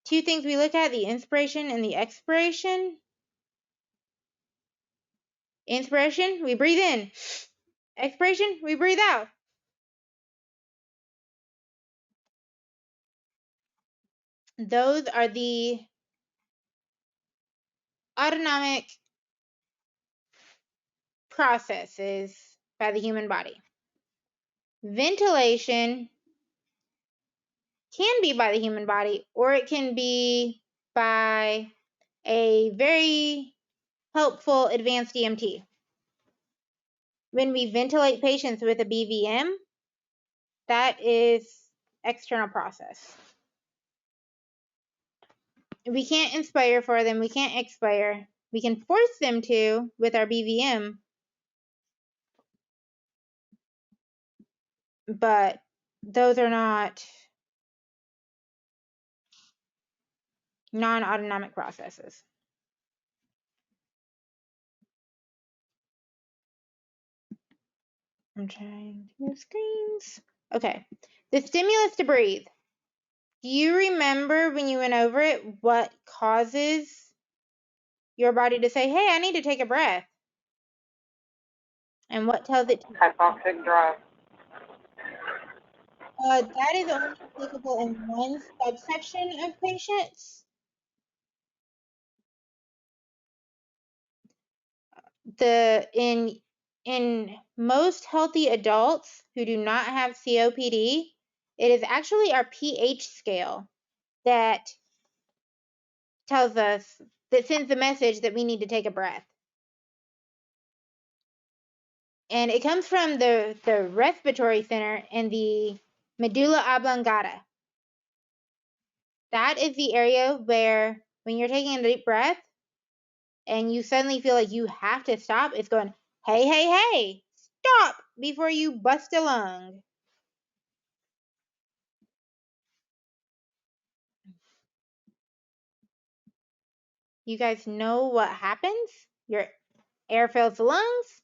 two things we look at, the inspiration and the expiration. Inspiration, we breathe in. Expiration, we breathe out. Those are the autonomic processes by the human body. Ventilation can be by the human body, or it can be by a very helpful advanced EMT. When we ventilate patients with a BVM, that is external process. We can't inspire for them, we can't expire. We can force them to with our BVM, but those are not non-autonomic processes. I'm trying to move screens. Okay, the stimulus to breathe. Do you remember when you went over it what causes your body to say, hey, I need to take a breath? And what tells it to? Hypoxic drive. That is only applicable in one subsection of patients. In most healthy adults who do not have COPD, it is actually our pH scale that tells us, that sends the message that we need to take a breath. And it comes from the respiratory center and the medulla oblongata. That is the area where when you're taking a deep breath and you suddenly feel like you have to stop, it's going, hey, hey, hey, stop before you bust a lung. You guys know what happens? Your air fills the lungs.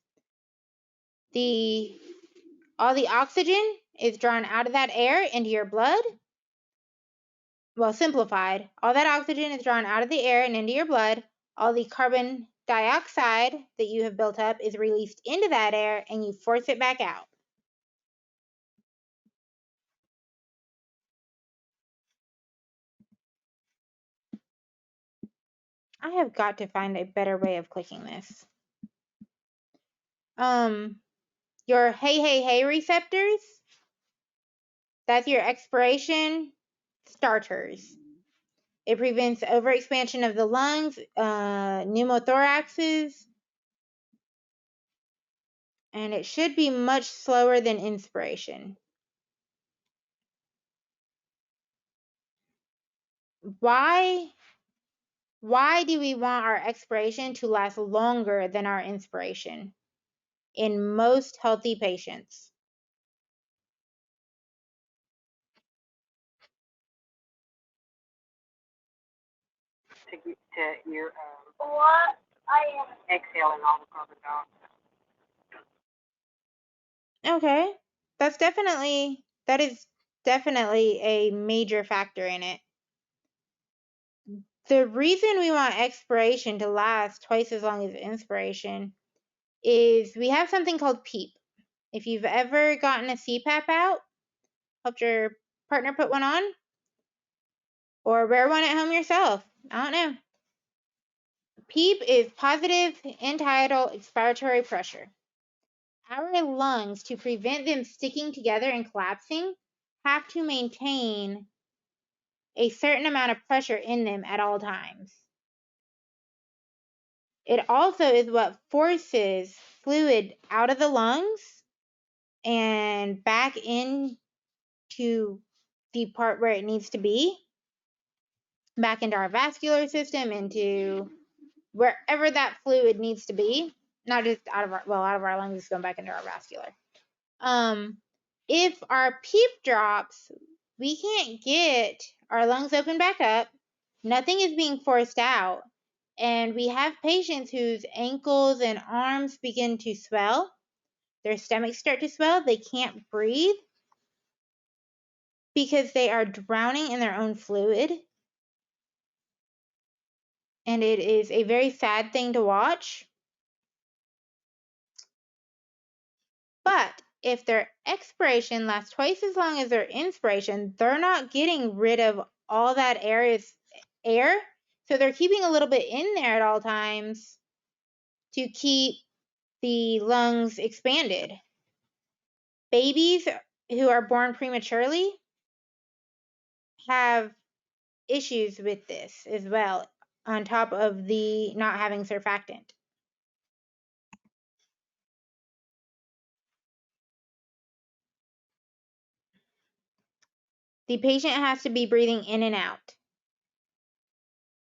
All the oxygen is drawn out of that air into your blood. Well, simplified. All that oxygen is drawn out of the air and into your blood. All the carbon dioxide that you have built up is released into that air and you force it back out. I have got to find a better way of clicking this. Your hey, hey, hey receptors, that's your expiration starters. It prevents overexpansion of the lungs, pneumothoraxes, and it should be much slower than inspiration. Why do we want our expiration to last longer than our inspiration in most healthy patients? To your exhaling all the carbon dioxide. Okay, that is definitely a major factor in it. The reason we want expiration to last twice as long as inspiration is we have something called PEEP. If you've ever gotten a CPAP out, helped your partner put one on, or wear one at home yourself, I don't know. PEEP is positive end-tidal expiratory pressure. Our lungs, to prevent them sticking together and collapsing, have to maintain a certain amount of pressure in them at all times. It also is what forces fluid out of the lungs and back into the part where it needs to be, back into our vascular system, into wherever that fluid needs to be, not just out of our lungs, it's going back into our vascular. If our PEEP drops, we can't get our lungs open back up, nothing is being forced out, and we have patients whose ankles and arms begin to swell, their stomachs start to swell, they can't breathe because they are drowning in their own fluid. And it is a very sad thing to watch. But if their expiration lasts twice as long as their inspiration, they're not getting rid of all that air. So they're keeping a little bit in there at all times to keep the lungs expanded. Babies who are born prematurely have issues with this as well, on top of the not having surfactant. The patient has to be breathing in and out.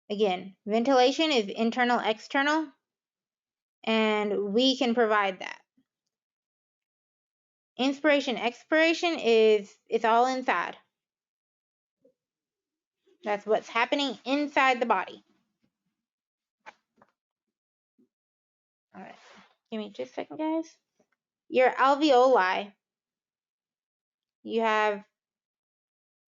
Again, ventilation is internal, external, and we can provide that. Inspiration, expiration it's all inside. That's what's happening inside the body. All right, give me just a second, guys. Your alveoli, you have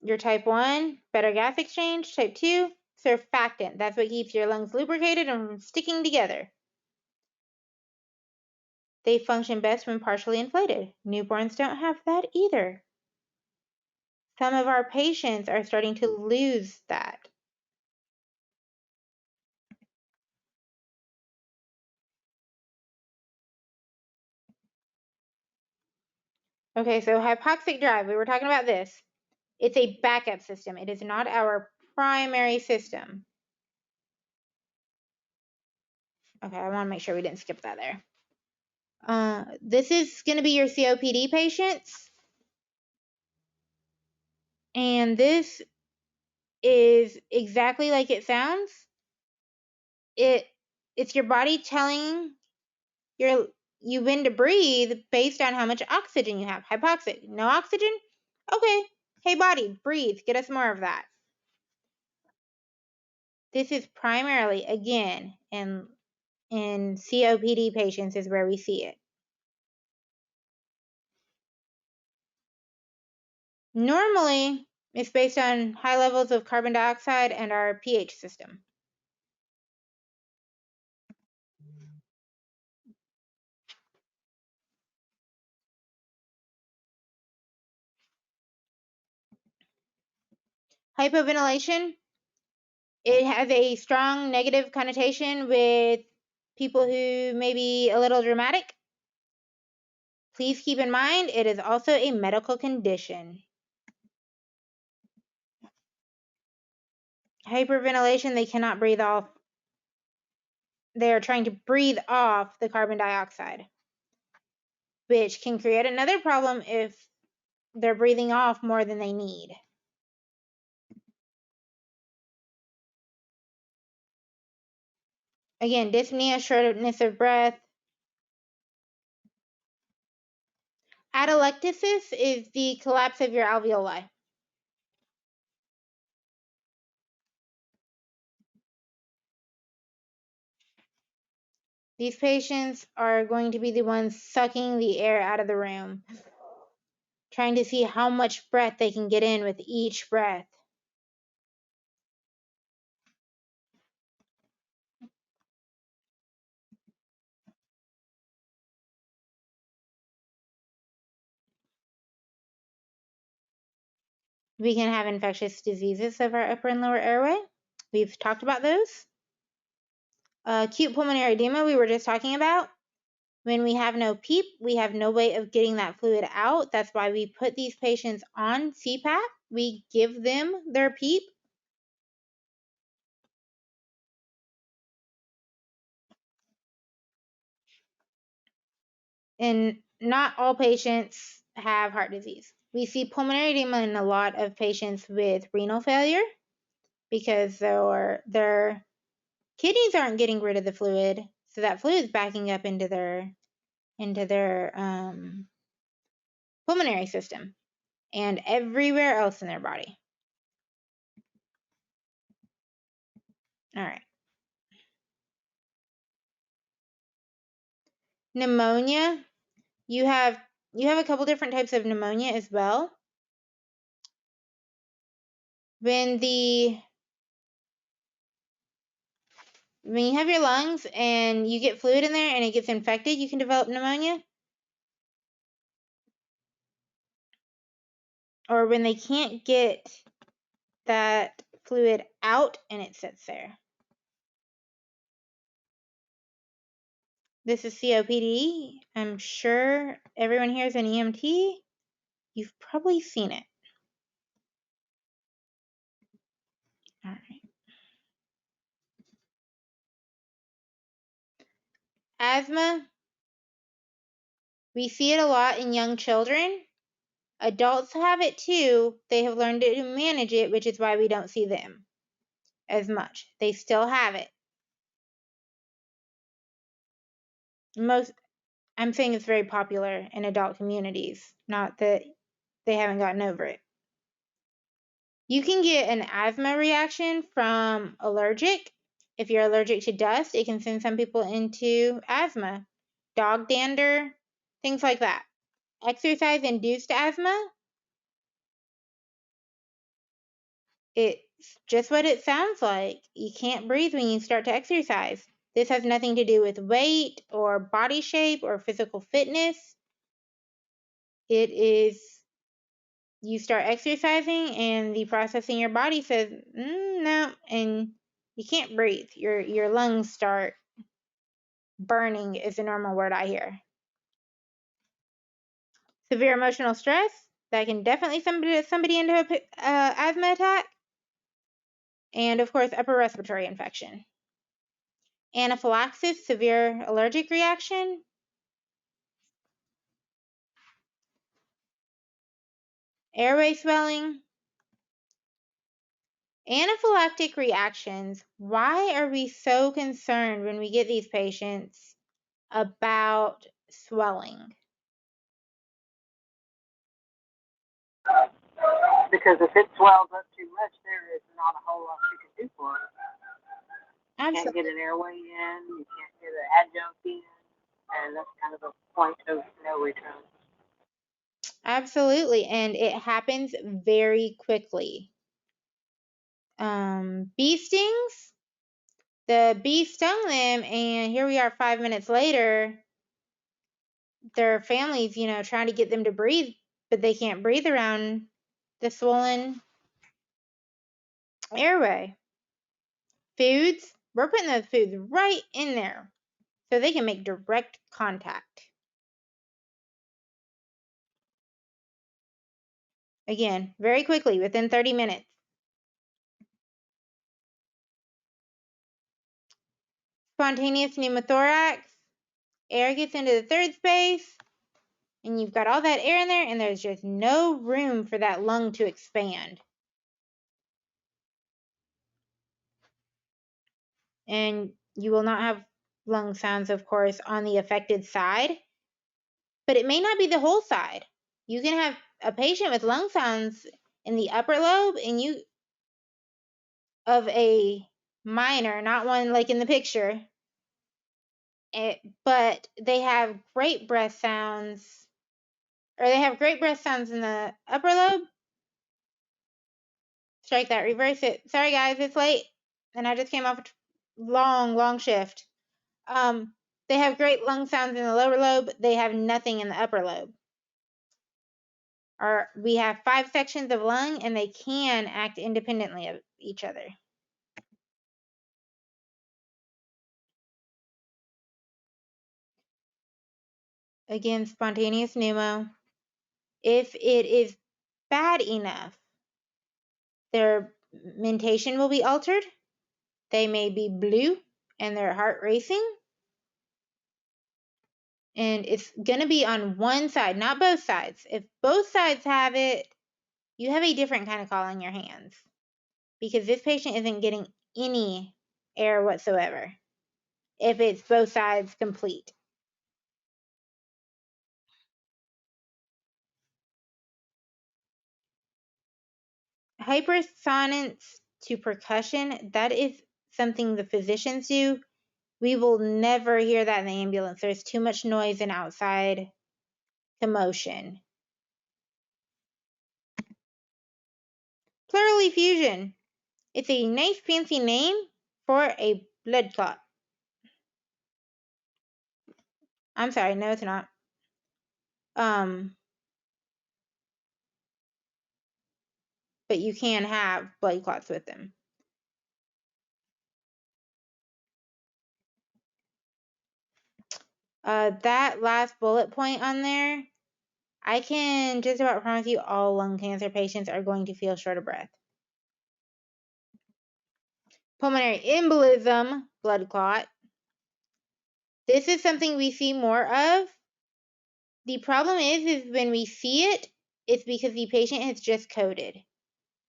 your type 1, better gas exchange, type 2, surfactant. That's what keeps your lungs lubricated and from sticking together. They function best when partially inflated. Newborns don't have that either. Some of our patients are starting to lose that. Okay, so hypoxic drive, we were talking about this. It's a backup system. It is not our primary system. Okay, I want to make sure we didn't skip that there. This is going to be your COPD patients. And this is exactly like it sounds. It's your body telling you when to breathe based on how much oxygen you have. Hypoxic, no oxygen? Okay. Hey body, breathe. Get us more of that. This is primarily, again, in COPD patients is where we see it. Normally, it's based on high levels of carbon dioxide and our pH system. Hypoventilation, it has a strong negative connotation with people who may be a little dramatic. Please keep in mind, it is also a medical condition. Hyperventilation, they cannot breathe off. They are trying to breathe off the carbon dioxide, which can create another problem if they're breathing off more than they need. Again, dyspnea, shortness of breath. Atelectasis is the collapse of your alveoli. These patients are going to be the ones sucking the air out of the room, trying to see how much breath they can get in with each breath. We can have infectious diseases of our upper and lower airway. We've talked about those. Acute pulmonary edema, we were just talking about. When we have no PEEP, we have no way of getting that fluid out. That's why we put these patients on CPAP. We give them their PEEP. And not all patients have heart disease. We see pulmonary edema in a lot of patients with renal failure because their kidneys aren't getting rid of the fluid, so that fluid is backing up into their pulmonary system and everywhere else in their body. All right. Pneumonia. You have a couple different types of pneumonia as well. When you have your lungs and you get fluid in there and it gets infected, you can develop pneumonia. Or when they can't get that fluid out and it sits there. This is COPD. I'm sure everyone here is an EMT. You've probably seen it. All right. Asthma. We see it a lot in young children. Adults have it too. They have learned to manage it, which is why we don't see them as much. They still have it. I'm saying it's very popular in adult communities, not that they haven't gotten over it. You can get an asthma reaction from allergic. If you're allergic to dust, it can send some people into asthma. Dog dander, things like that. Exercise-induced asthma, it's just what it sounds like. You can't breathe when you start to exercise. This has nothing to do with weight or body shape or physical fitness. It is you start exercising and the process in your body says, no, and you can't breathe. Your lungs start burning is a normal word I hear. Severe emotional stress, that can definitely send somebody into an asthma attack. And of course, upper respiratory infection. Anaphylaxis, severe allergic reaction. Airway swelling. Anaphylactic reactions. Why are we so concerned when we get these patients about swelling? Because if it swells up too much, there is not a whole lot you can do for it. You can't get an airway in, you can't get an adjunct in, and that's kind of the point of no return. Absolutely, and it happens very quickly. Bee stings. The bee stung them, and here we are 5 minutes later. Their families, trying to get them to breathe, but they can't breathe around the swollen airway. Foods, we're putting those foods right in there so they can make direct contact. Again, very quickly, within 30 minutes. Spontaneous pneumothorax, air gets into the third space, and you've got all that air in there, and there's just no room for that lung to expand. And you will not have lung sounds, of course, on the affected side, but it may not be the whole side. You can have a patient with lung sounds in the upper lobe of a minor, not one like in the picture, but they have great breath sounds, or they have great breath sounds in the upper lobe. Strike that, reverse it. Sorry guys, it's late, and I just came off a long shift. They have great lung sounds in the lower lobe. They have nothing in the upper lobe. We have 5 sections of lung, and they can act independently of each other. Again, spontaneous pneumo. If it is bad enough, their mentation will be altered. They may be blue and their heart racing. And it's going to be on one side, not both sides. If both sides have it, you have a different kind of call on your hands, because this patient isn't getting any air whatsoever if it's both sides complete. Hypersonance to percussion, that is something the physicians do. We will never hear that in the ambulance. There's too much noise and outside commotion. Pleural effusion. It's a nice fancy name for a blood clot. I'm sorry, no, it's not. But you can have blood clots with them. That last bullet point on there, I can just about promise you all lung cancer patients are going to feel short of breath. Pulmonary embolism, blood clot. This is something we see more of. The problem is when we see it, it's because the patient has just coded.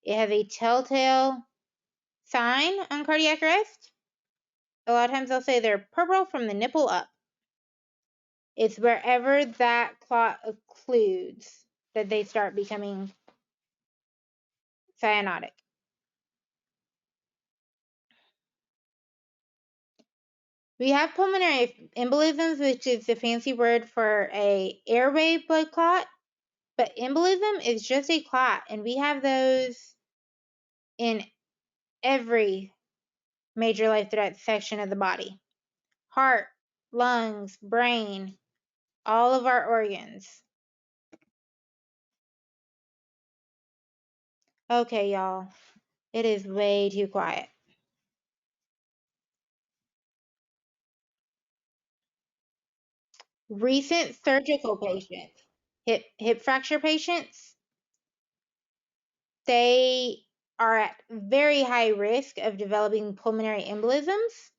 It has a telltale sign on cardiac arrest. A lot of times they'll say they're purple from the nipple up. It's wherever that clot occludes that they start becoming cyanotic. We have pulmonary embolisms, which is the fancy word for a airway blood clot, but embolism is just a clot, and we have those in every major life threat section of the body. Heart, lungs, brain, all of our organs. Okay, y'all, it is way too quiet. Recent surgical patients, hip fracture patients, they are at very high risk of developing pulmonary embolisms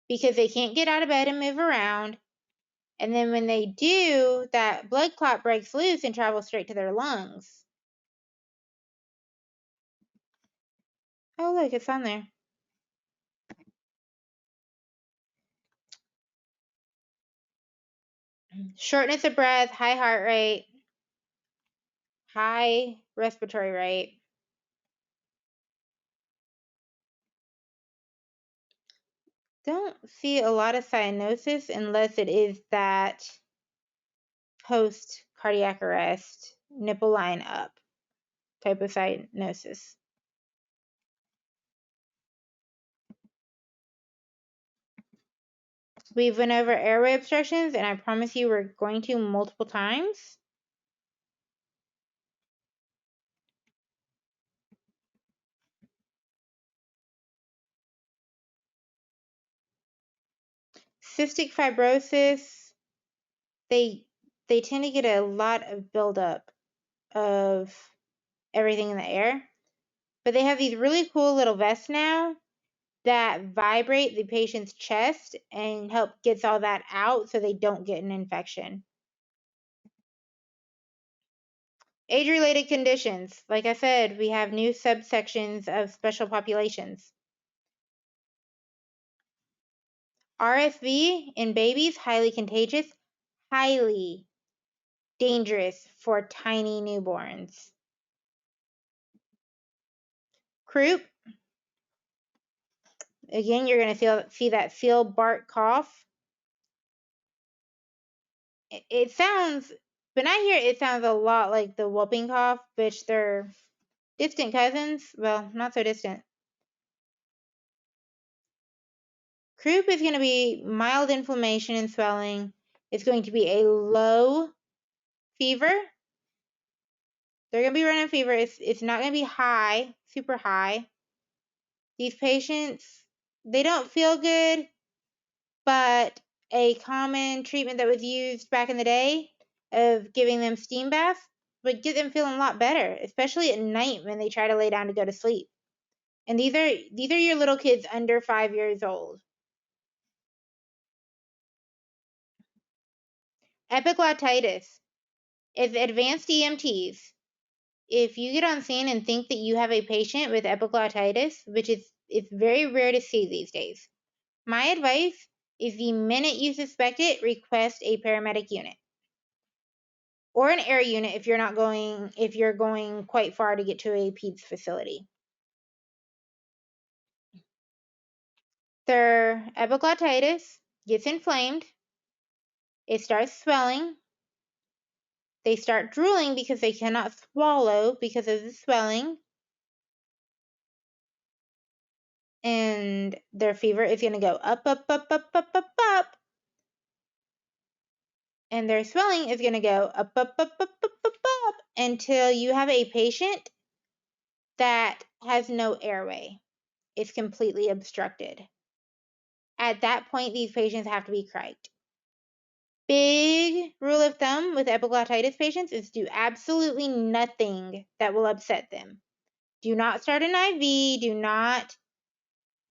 because they can't get out of bed and move around. And then when they do, that blood clot breaks loose and travels straight to their lungs. Oh, look, it's on there. Shortness of breath, high heart rate, high respiratory rate. Don't see a lot of cyanosis unless it is that post cardiac arrest, nipple line up type of cyanosis. We've went over airway obstructions, and I promise you we're going to multiple times. Cystic fibrosis, they tend to get a lot of buildup of everything in the air, but they have these really cool little vests now that vibrate the patient's chest and help gets all that out so they don't get an infection. Age-related conditions. Like I said, we have new subsections of special populations. RSV in babies, highly contagious, highly dangerous for tiny newborns. Croup. Again, you're going to see that seal bark cough. It sounds, when I hear it, it sounds a lot like the whooping cough, which they're distant cousins. Well, not so distant. Croup is going to be mild inflammation and swelling. It's going to be a low fever. They're going to be running fever. It's not going to be high, super high. These patients, they don't feel good, but a common treatment that was used back in the day of giving them steam baths would get them feeling a lot better, especially at night when they try to lay down to go to sleep. And these are your little kids under 5 years old. Epiglottitis is advanced EMTs. If you get on scene and think that you have a patient with epiglottitis, which is it's very rare to see these days, my advice is the minute you suspect it, request a paramedic unit or an air unit if you're going quite far to get to a PEDS facility. Their epiglottitis gets inflamed. It starts swelling. They start drooling because they cannot swallow because of the swelling. And their fever is going to go up, up, up, up, up, up, up. And their swelling is going to go up, up, up, up, up, up, up until you have a patient that has no airway. It's completely obstructed. At that point, these patients have to be criked. Big rule of thumb with epiglottitis patients is do absolutely nothing that will upset them. Do not start an IV. Do not,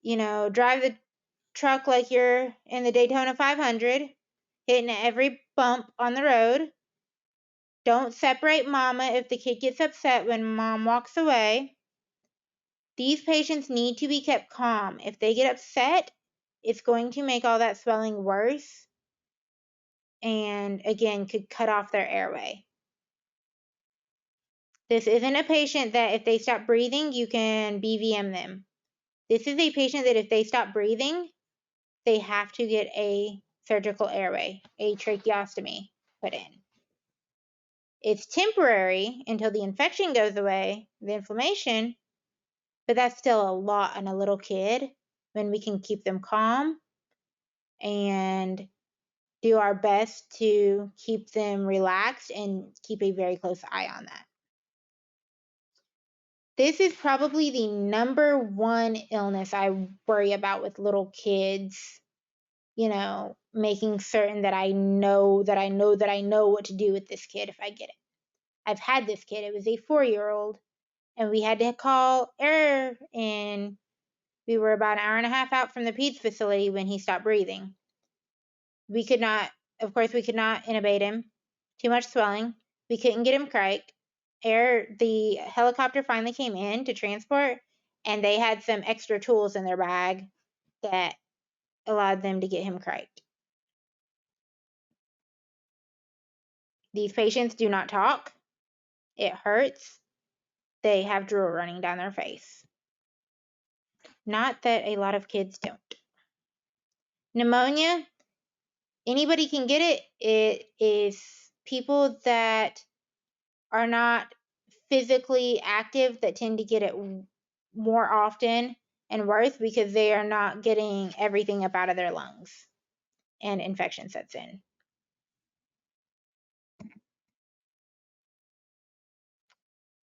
drive the truck like you're in the Daytona 500, hitting every bump on the road. Don't separate mama if the kid gets upset when mom walks away. These patients need to be kept calm. If they get upset, it's going to make all that swelling worse and, again, could cut off their airway. This isn't a patient that if they stop breathing, you can BVM them. This is a patient that if they stop breathing, they have to get a surgical airway, a tracheostomy put in. It's temporary until the infection goes away, the inflammation, but that's still a lot on a little kid when we can keep them calm and do our best to keep them relaxed and keep a very close eye on that. This is probably the number one illness I worry about with little kids, making certain that I know what to do with this kid if I get it. I've had this kid. It was a 4-year-old, and we had to call air, and we were about an hour and a half out from the PEDS facility when he stopped breathing. We could not intubate him. Too much swelling. We couldn't get him criked. The helicopter finally came in to transport, and they had some extra tools in their bag that allowed them to get him criked. These patients do not talk. It hurts. They have drool running down their face. Not that a lot of kids don't. Pneumonia, anybody can get it. It is people that are not physically active that tend to get it more often and worse because they are not getting everything up out of their lungs and infection sets in.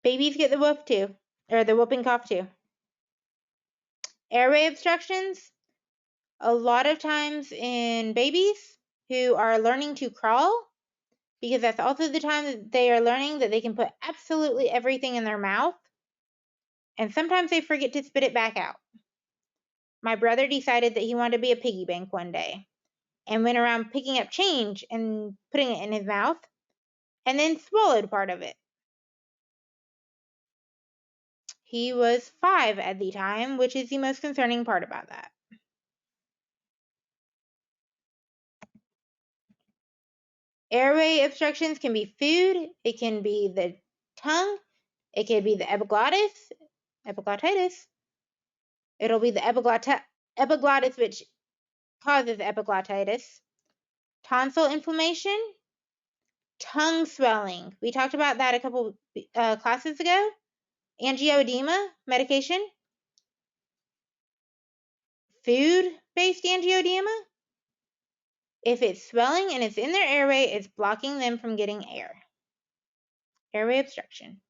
Babies get the whooping cough too. Airway obstructions, a lot of times in babies who are learning to crawl, because that's also the time that they are learning that they can put absolutely everything in their mouth, and sometimes they forget to spit it back out. My brother decided that he wanted to be a piggy bank one day and went around picking up change and putting it in his mouth and then swallowed part of it. He was 5 at the time, which is the most concerning part about that. Airway obstructions can be food, it can be the tongue, it can be the epiglottitis. It'll be the epiglottis which causes epiglottitis. Tonsil inflammation, tongue swelling. We talked about that a couple classes ago. Angioedema, medication. Food-based angioedema. If it's swelling and it's in their airway, it's blocking them from getting air. Airway obstruction.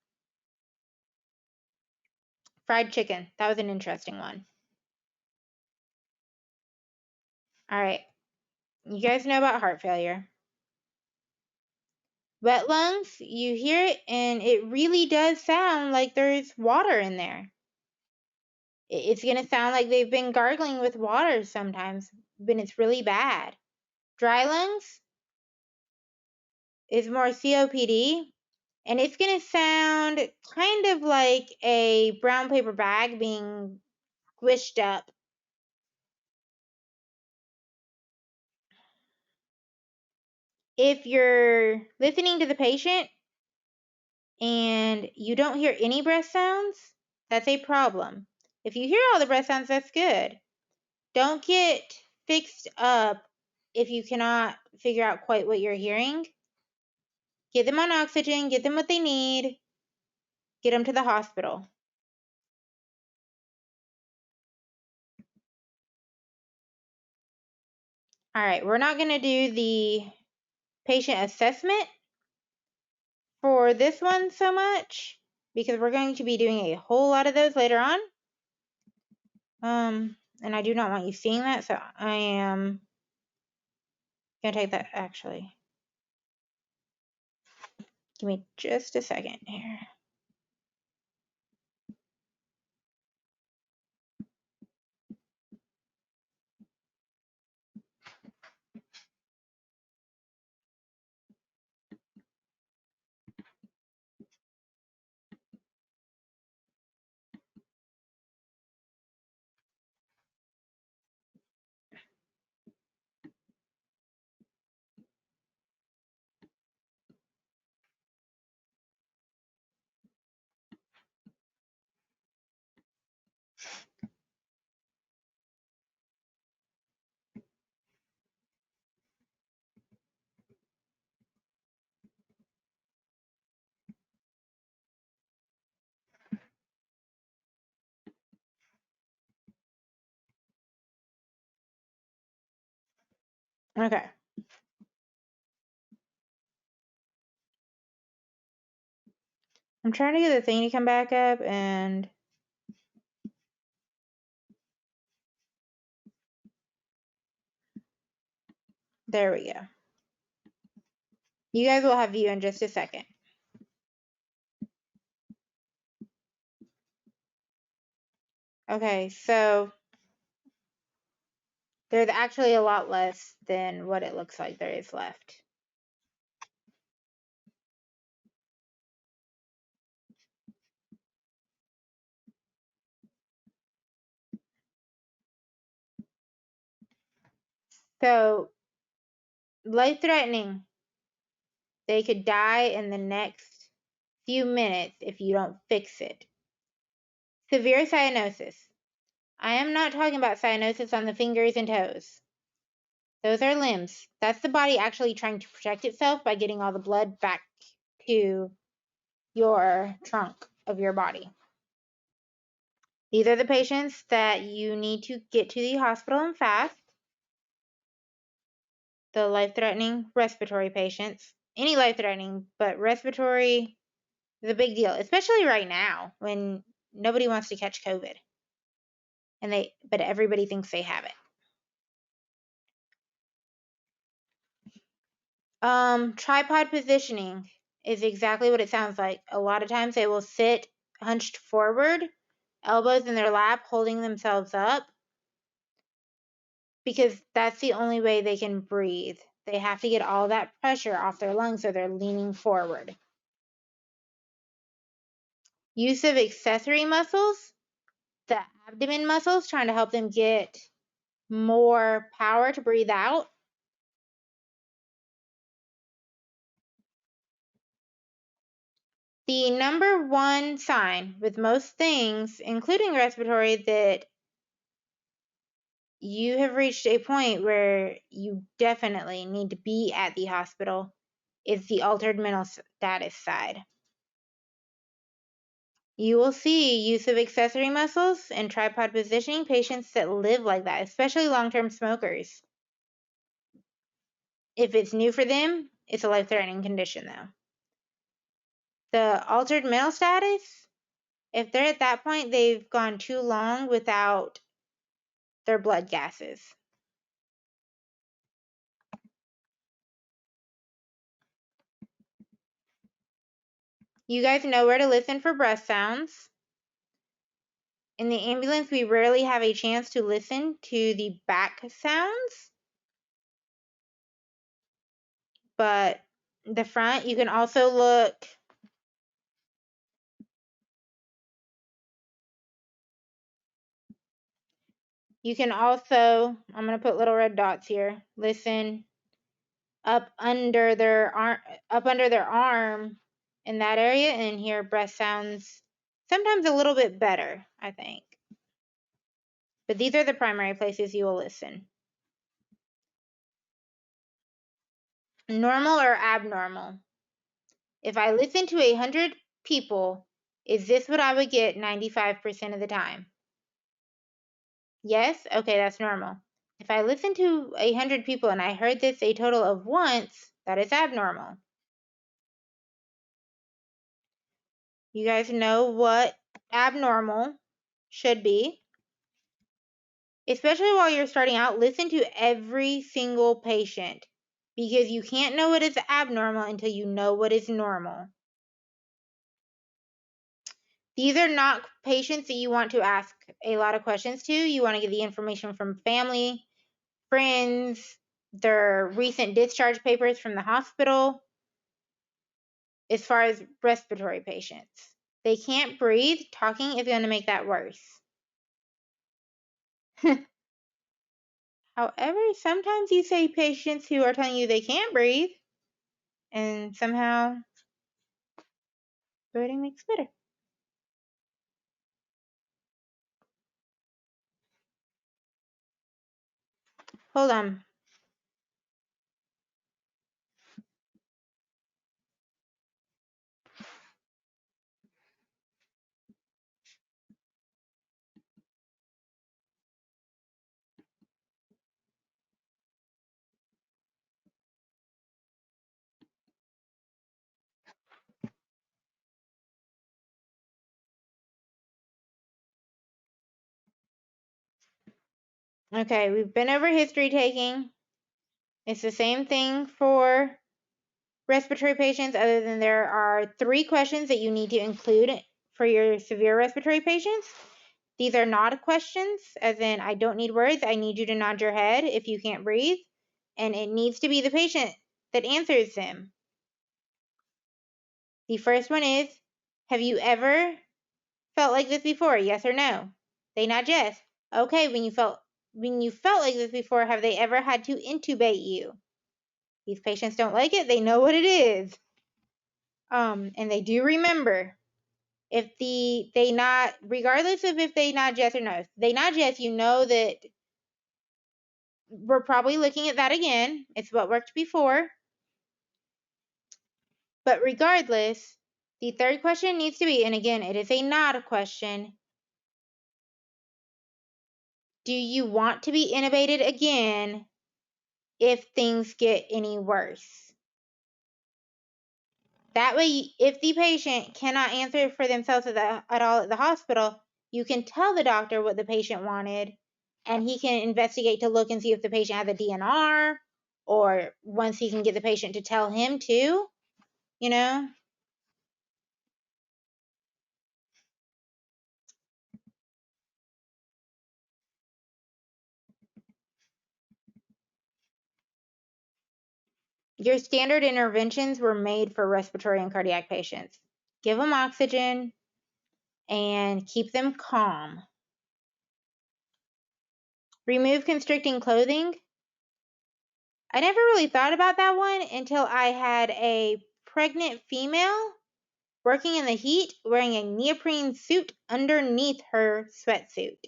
Fried chicken. That was an interesting one. All right. You guys know about heart failure. Wet lungs, you hear it and it really does sound like there's water in there. It's going to sound like they've been gargling with water sometimes, but it's really bad. Dry lungs is more COPD, and it's going to sound kind of like a brown paper bag being squished up. If you're listening to the patient and you don't hear any breath sounds, that's a problem. If you hear all the breath sounds, that's good. Don't get fixed up if you cannot figure out quite what you're hearing. Get them on oxygen, get them what they need, get them to the hospital. All right, we're not going to do the patient assessment for this one so much because we're going to be doing a whole lot of those later on. And I do not want you seeing that, so I am going to take that actually. Give me just a second here. Okay. I'm trying to get the thing to come back up, and there we go. You guys will have view in just a second. Okay, so there's actually a lot less than what it looks like there is left. So, life-threatening. They could die in the next few minutes if you don't fix it. Severe cyanosis. I am not talking about cyanosis on the fingers and toes. Those are limbs. That's the body actually trying to protect itself by getting all the blood back to your trunk of your body. These are the patients that you need to get to the hospital and fast. The life-threatening respiratory patients. Any life-threatening, but respiratory is a big deal, especially right now when nobody wants to catch COVID. But everybody thinks they have it. Tripod positioning is exactly what it sounds like. A lot of times they will sit hunched forward, elbows in their lap, holding themselves up, because that's the only way they can breathe. They have to get all that pressure off their lungs, so they're leaning forward. Use of accessory muscles, the abdomen muscles, trying to help them get more power to breathe out. The number one sign with most things, including respiratory, that you have reached a point where you definitely need to be at the hospital is the altered mental status side. You will see use of accessory muscles and tripod positioning patients that live like that, especially long-term smokers. If it's new for them, it's a life-threatening condition though. The altered mental status, If they're at that point, they've gone too long without their blood gases. You guys know where to listen for breath sounds. In the ambulance, we rarely have a chance to listen to the back sounds, but the front, you can also look. You can also, I'm going to put little red dots here, listen up under their arm in that area and hear breath sounds sometimes a little bit better, I think. But these are the primary places you will listen. Normal or abnormal? If I listen to 100 people, is this what I would get 95% of the time? Yes? Okay, that's normal. If I listen to 100 people and I heard this a total of once, that is abnormal. You guys know what abnormal should be. Especially while you're starting out, listen to every single patient because you can't know what is abnormal until you know what is normal. These are not patients that you want to ask a lot of questions to. You want to get the information from family, friends, their recent discharge papers from the hospital. As far as respiratory patients, they can't breathe. Talking is going to make that worse. However, sometimes you say patients who are telling you they can't breathe, and somehow breathing makes better. Hold on. Okay, we've been over history taking. It's the same thing for respiratory patients, other than there are 3 questions that you need to include for your severe respiratory patients. These are not questions, as in, I don't need words. I need you to nod your head if you can't breathe. And it needs to be the patient that answers them. The first one is, have you ever felt like this before? Yes or no? They nod yes. Okay, when you felt like this before, have they ever had to intubate you? These patients don't like it. They know what it is. And they do remember. If they nod, regardless of if they nod yes or no, if they nod yes, you know that we're probably looking at that again. It's what worked before. But regardless, the third question needs to be, and again, it is a nod question. Do you want to be intubated again if things get any worse? That way, if the patient cannot answer for themselves at all at the hospital, you can tell the doctor what the patient wanted, and he can investigate to look and see if the patient has a DNR, or once he can get the patient to tell him too, you know? Your standard interventions were made for respiratory and cardiac patients. Give them oxygen and keep them calm. Remove constricting clothing. I never really thought about that one until I had a pregnant female working in the heat wearing a neoprene suit underneath her sweatsuit.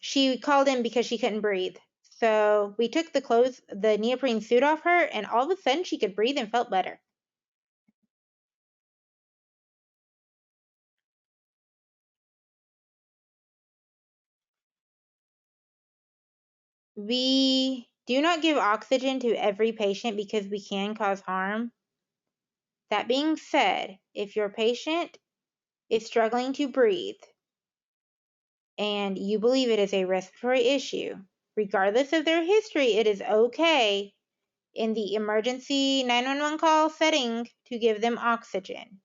She called in because she couldn't breathe. So we took the neoprene suit off her, and all of a sudden she could breathe and felt better. We do not give oxygen to every patient because we can cause harm. That being said, if your patient is struggling to breathe and you believe it is a respiratory issue, regardless of their history, it is okay in the emergency 911 call setting to give them oxygen.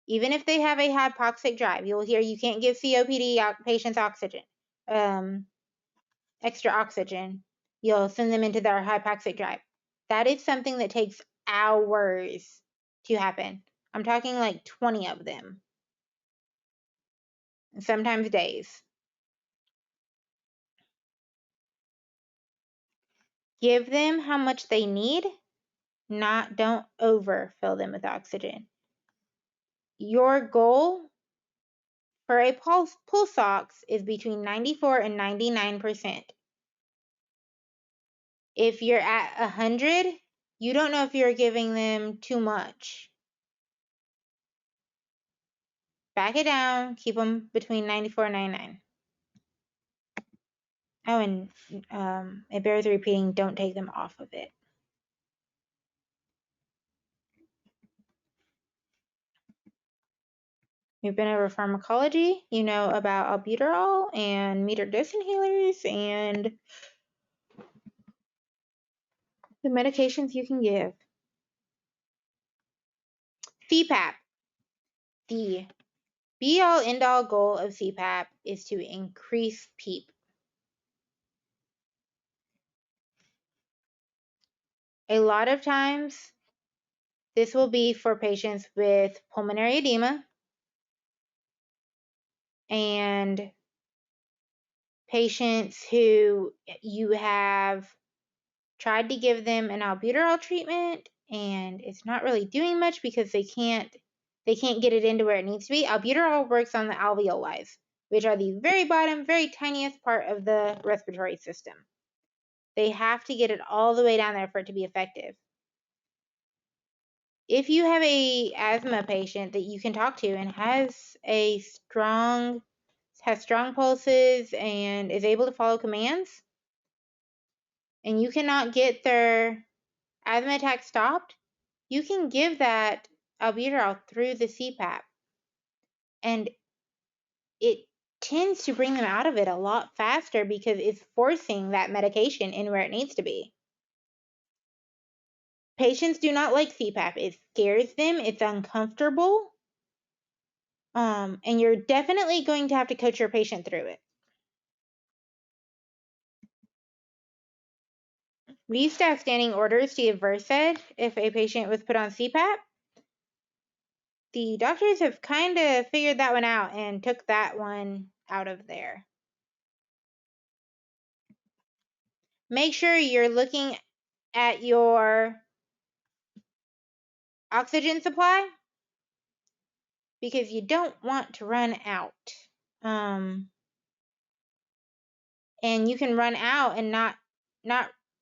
Even if they have a hypoxic drive, you'll hear you can't give COPD patients oxygen, extra oxygen. You'll send them into their hypoxic drive. That is something that takes hours to happen. I'm talking like 20 of them, sometimes days. Give them how much they need, don't overfill them with oxygen. Your goal for a pulse ox is between 94 and 99%. If you're at 100, you don't know if you're giving them too much. Back it down, keep them between 94 and 99. Oh, and it bears repeating, don't take them off of it. You've been over pharmacology, you know about albuterol and metered dose inhalers and the medications you can give. CPAP. The be-all, end-all goal of CPAP is to increase PEEP. A lot of times, this will be for patients with pulmonary edema and patients who you have tried to give them an albuterol treatment and it's not really doing much because they can't get it into where it needs to be. Albuterol works on the alveoli, which are the very bottom, very tiniest part of the respiratory system. They have to get it all the way down there for it to be effective. If you have a asthma patient that you can talk to and has strong pulses and is able to follow commands, and you cannot get their asthma attack stopped, you can give that albuterol through the CPAP, and it tends to bring them out of it a lot faster because it's forcing that medication in where it needs to be. Patients do not like CPAP. It scares them. It's uncomfortable. And you're definitely going to have to coach your patient through it. We used to have standing orders to give Versed if a patient was put on CPAP. The doctors have kind of figured that one out and took that one out of there. Make sure you're looking at your oxygen supply because you don't want to run out. And you can run out and not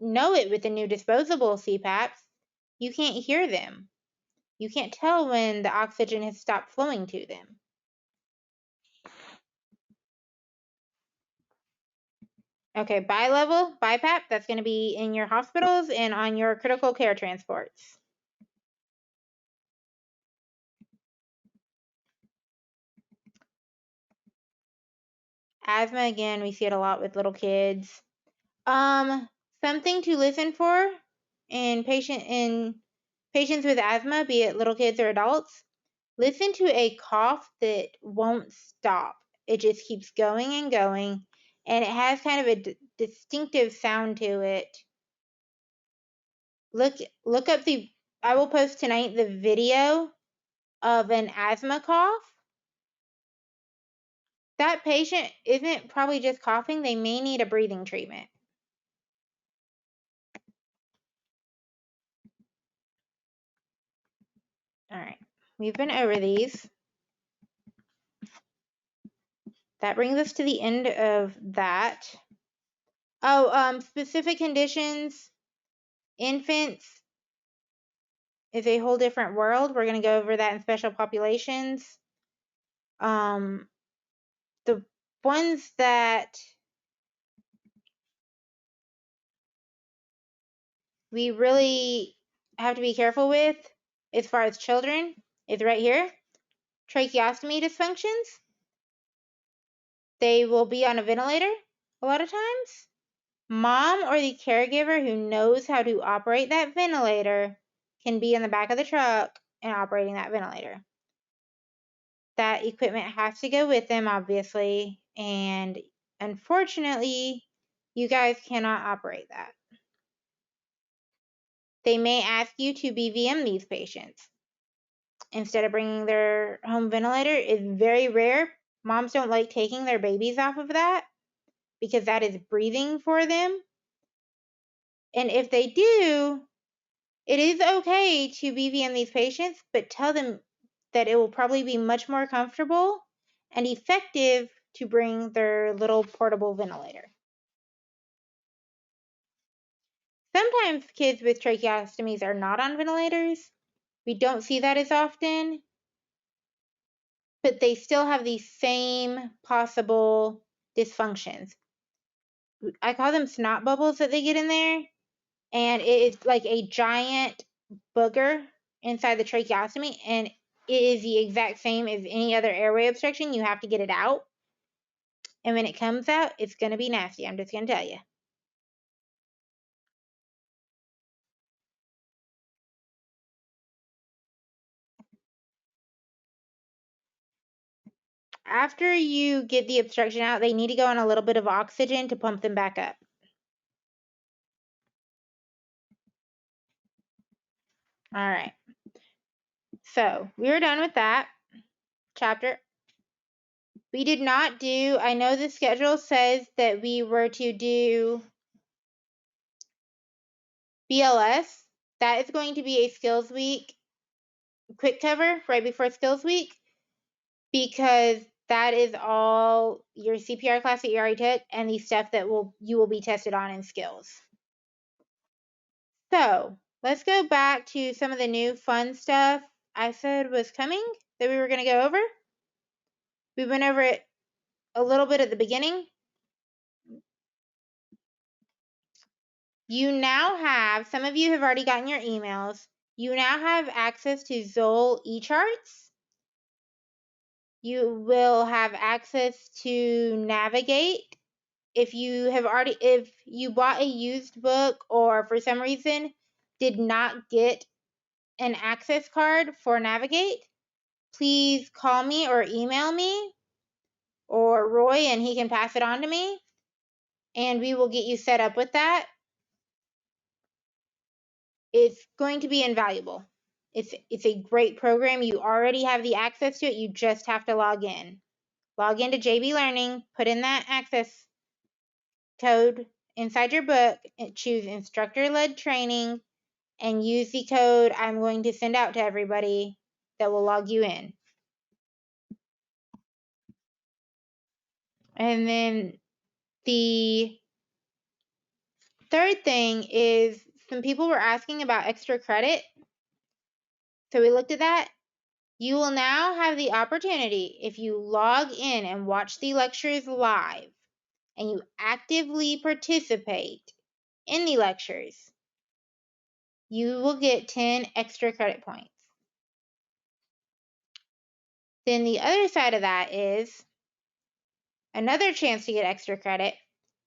know it with the new disposable CPAPs. You can't hear them. You can't tell when the oxygen has stopped flowing to them. Okay, bi-level, BiPAP, that's going to be in your hospitals and on your critical care transports. Asthma, again, we see it a lot with little kids. Something to listen for in patients with asthma, be it little kids or adults. Listen to a cough that won't stop. It just keeps going and going, and it has kind of a distinctive sound to it. Look up I will post tonight the video of an asthma cough. That patient isn't probably just coughing. They may need a breathing treatment. All right, we've been over these. That brings us to the end of that. Oh, specific conditions, infants is a whole different world. We're going to go over that in special populations. The ones that we really have to be careful with as far as children is right here. Tracheostomy dysfunctions. They will be on a ventilator a lot of times. Mom or the caregiver who knows how to operate that ventilator can be in the back of the truck and operating that ventilator. That equipment has to go with them, obviously, and unfortunately, you guys cannot operate that. They may ask you to BVM these patients instead of bringing their home ventilator. It's very rare. Moms don't like taking their babies off of that because that is breathing for them. And if they do, it is okay to BVM these patients, but tell them that it will probably be much more comfortable and effective to bring their little portable ventilator. Sometimes kids with tracheostomies are not on ventilators. We don't see that as often, but they still have the same possible dysfunctions. I call them snot bubbles that they get in there, and it is like a giant booger inside the tracheostomy, and it is the exact same as any other airway obstruction. You have to get it out, and when it comes out, it's going to be nasty. I'm just going to tell you. After you get the obstruction out, they need to go on a little bit of oxygen to pump them back up. All right. So we were done with that chapter. We did not do, I know the schedule says that we were to do BLS. That is going to be a skills week quick cover right before skills week, because that is all your CPR class that you already took and the stuff that you will be tested on in skills. So let's go back to some of the new fun stuff I said was coming that we were going to go over. We went over it a little bit at the beginning. You now have, some of you have already gotten your emails. You now have access to Zoll eCharts. You will have access to Navigate. If you bought a used book or for some reason did not get an access card for Navigate, please call me or email me or Roy and he can pass it on to me and we will get you set up with that. It's going to be invaluable. It's a great program. You already have the access to it. You just have to log in. Log into JB Learning, put in that access code inside your book, and choose instructor-led training, and use the code I'm going to send out to everybody that will log you in. And then the third thing is some people were asking about extra credit. So we looked at that. You will now have the opportunity, if you log in and watch the lectures live and you actively participate in the lectures, you will get 10 extra credit points. Then the other side of that is another chance to get extra credit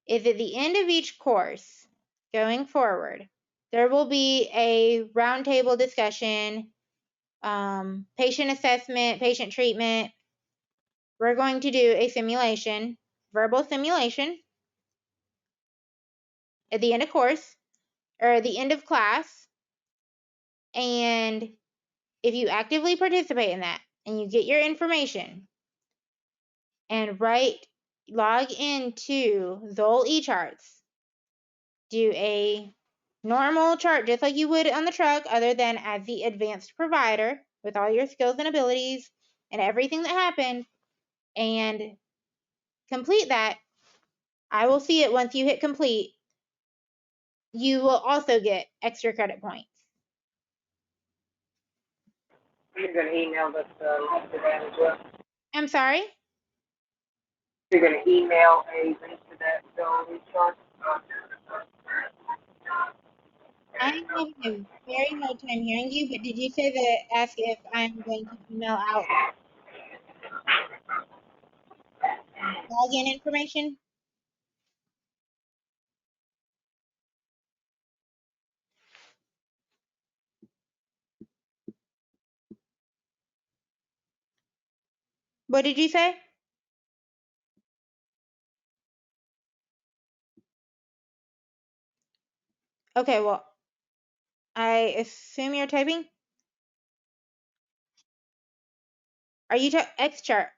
is at the end of each course going forward, there will be a roundtable discussion, patient assessment, patient treatment. We're going to do a simulation, verbal simulation at the end of course or at the end of class. And if you actively participate in that and you get your information and log into Zoll eCharts, do a normal chart just like you would on the truck, other than as the advanced provider with all your skills and abilities and everything that happened, and complete that. I will see it once you hit complete. You will also get extra credit points. You're going to email us link to that as well. I'm sorry? You're going to email a link to that Zoll chart. I'm having a very hard time hearing you, but did you say that ask if I'm going to email out login information? What did you say? Okay, well, I assume you're typing. Are you X chart?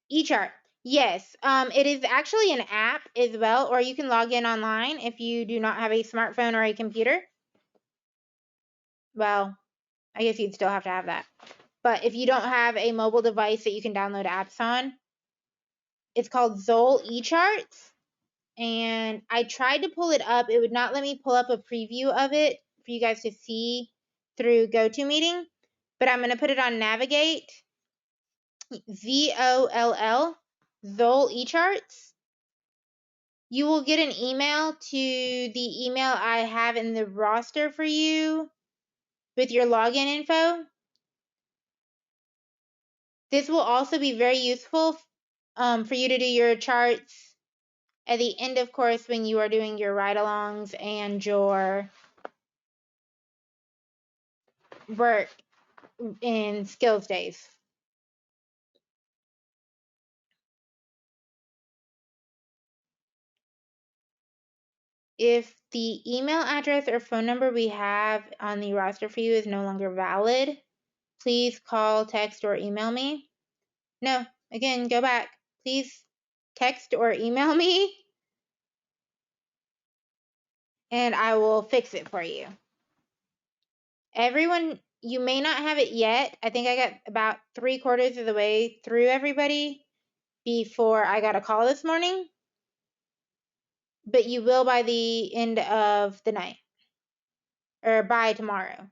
E chart? Yes. It is actually an app as well, or you can log in online if you do not have a smartphone or a computer. Well, I guess you'd still have to have that. But if you don't have a mobile device that you can download apps on, it's called Zoll eCharts. And I tried to pull it up. It would not let me pull up a preview of it for you guys to see through GoToMeeting. But I'm going to put it on Navigate, ZOLL, Zoll eCharts. You will get an email to the email I have in the roster for you with your login info. This will also be very useful for you to do your charts at the end of course when you are doing your ride-alongs and your work in skills days. If the email address or phone number we have on the roster for you is no longer valid, please call, text, or email me. No, again, go back. Please text or email me and I will fix it for you. Everyone, you may not have it yet. I think I got about 3/4 of the way through everybody before I got a call this morning, but you will by the end of the night or by tomorrow.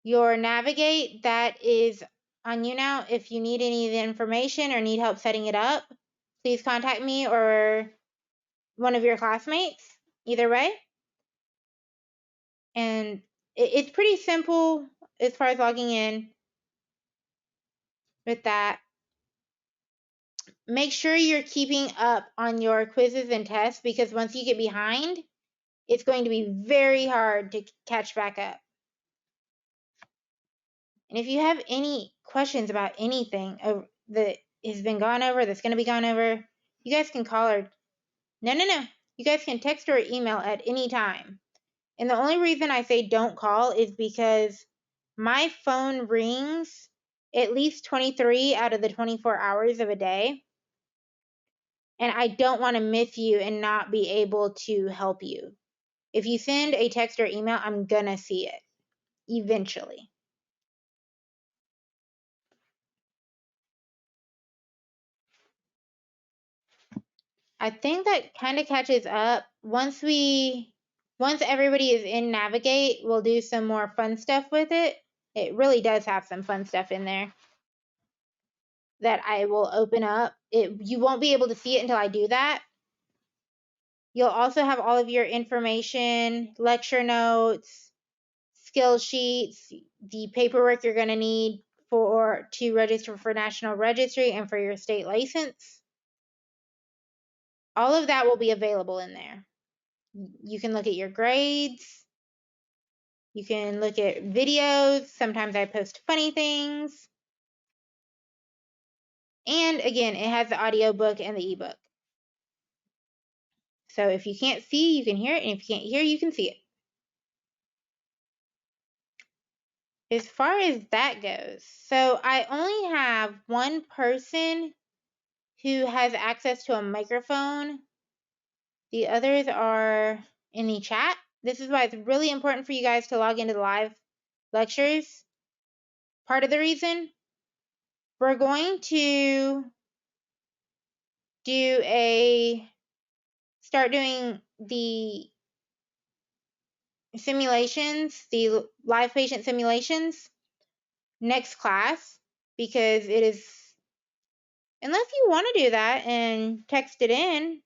Your Navigate, that is on you now. If you need any of the information or need help setting it up, please contact me or one of your classmates, either way. And it's pretty simple as far as logging in with that. Make sure you're keeping up on your quizzes and tests because once you get behind, it's going to be very hard to catch back up. And if you have any questions about anything that has been gone over, that's going to be gone over, you guys can call or no. You guys can text or email at any time. And the only reason I say don't call is because my phone rings at least 23 out of the 24 hours of a day. And I don't want to miss you and not be able to help you. If you send a text or email, I'm going to see it eventually. I think that kind of catches up. Once everybody is in Navigate, we'll do some more fun stuff with it. It really does have some fun stuff in there that I will open up. You won't be able to see it until I do that. You'll also have all of your information, lecture notes, skill sheets, the paperwork you're going to need to register for National Registry and for your state license. All of that will be available in there. You can look at your grades. You can look at videos. Sometimes I post funny things. And again, it has the audiobook and the ebook. So if you can't see, you can hear it. And if you can't hear, you can see it. As far as that goes, so I only have one person who has access to a microphone. The others are in the chat. This is why it's really important for you guys to log into the live lectures. Part of the reason we're going to start doing the simulations, the live patient simulations next class because it is, unless you want to do that and text it in,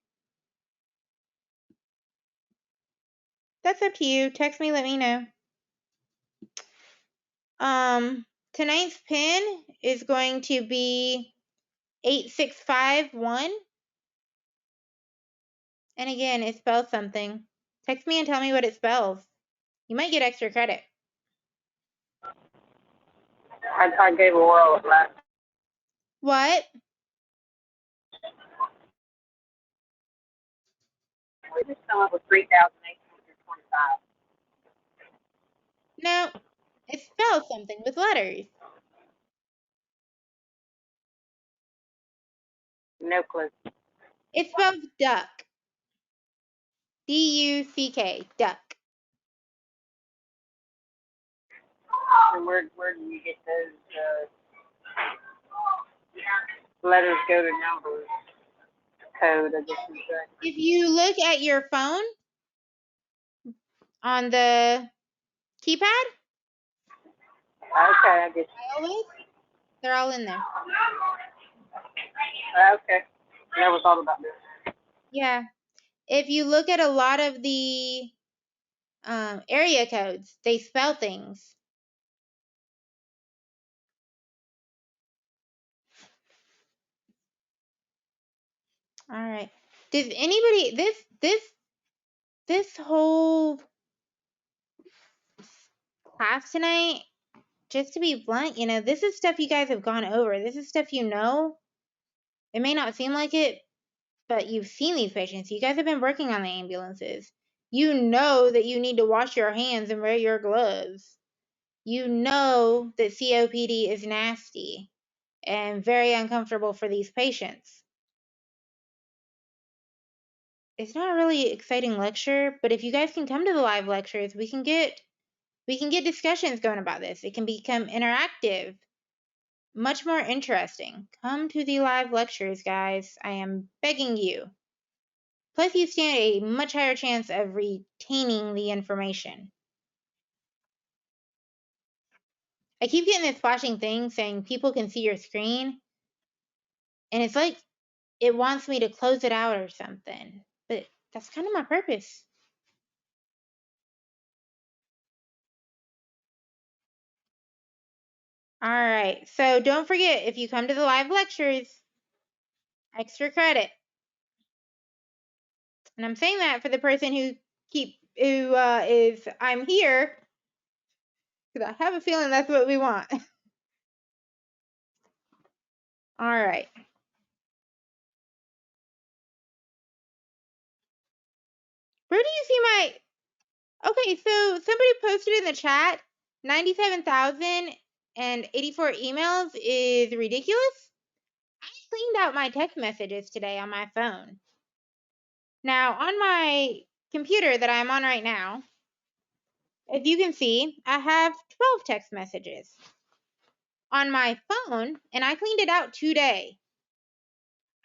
That's up to you. Text me, let me know. Tonight's pin is going to be 8651. And again, it spells something. Text me and tell me what it spells. You might get extra credit. I gave oral last. What? We just come up with 3,825. No, it spells something with letters. No clue. It spells duck. D-U-C-K, duck. And where do you get those letters go to numbers? Code, I guess you say. If you look at your phone on the keypad, Okay, I guess. they're all in there. Okay. Never thought about this. Yeah. If you look at a lot of the area codes, they spell things. All right. Does anybody this whole class tonight, just to be blunt, this is stuff you guys have gone over. This is stuff you know. It may not seem like it, but you've seen these patients. You guys have been working on the ambulances. You know that you need to wash your hands and wear your gloves. You know that COPD is nasty and very uncomfortable for these patients. It's not a really exciting lecture, but if you guys can come to the live lectures, we can get discussions going about this. It can become interactive, much more interesting. Come to the live lectures, guys. I am begging you. Plus, you stand a much higher chance of retaining the information. I keep getting this flashing thing saying people can see your screen, and it's like it wants me to close it out or something. But that's kind of my purpose. All right. So don't forget, if you come to the live lectures, extra credit. And I'm saying that for the person who is I'm here, because I have a feeling that's what we want. All right. Where do you see my? Okay, so somebody posted in the chat 97,084 emails is ridiculous. I cleaned out my text messages today on my phone. Now, on my computer that I'm on right now, as you can see, I have 12 text messages. On my phone, and I cleaned it out today,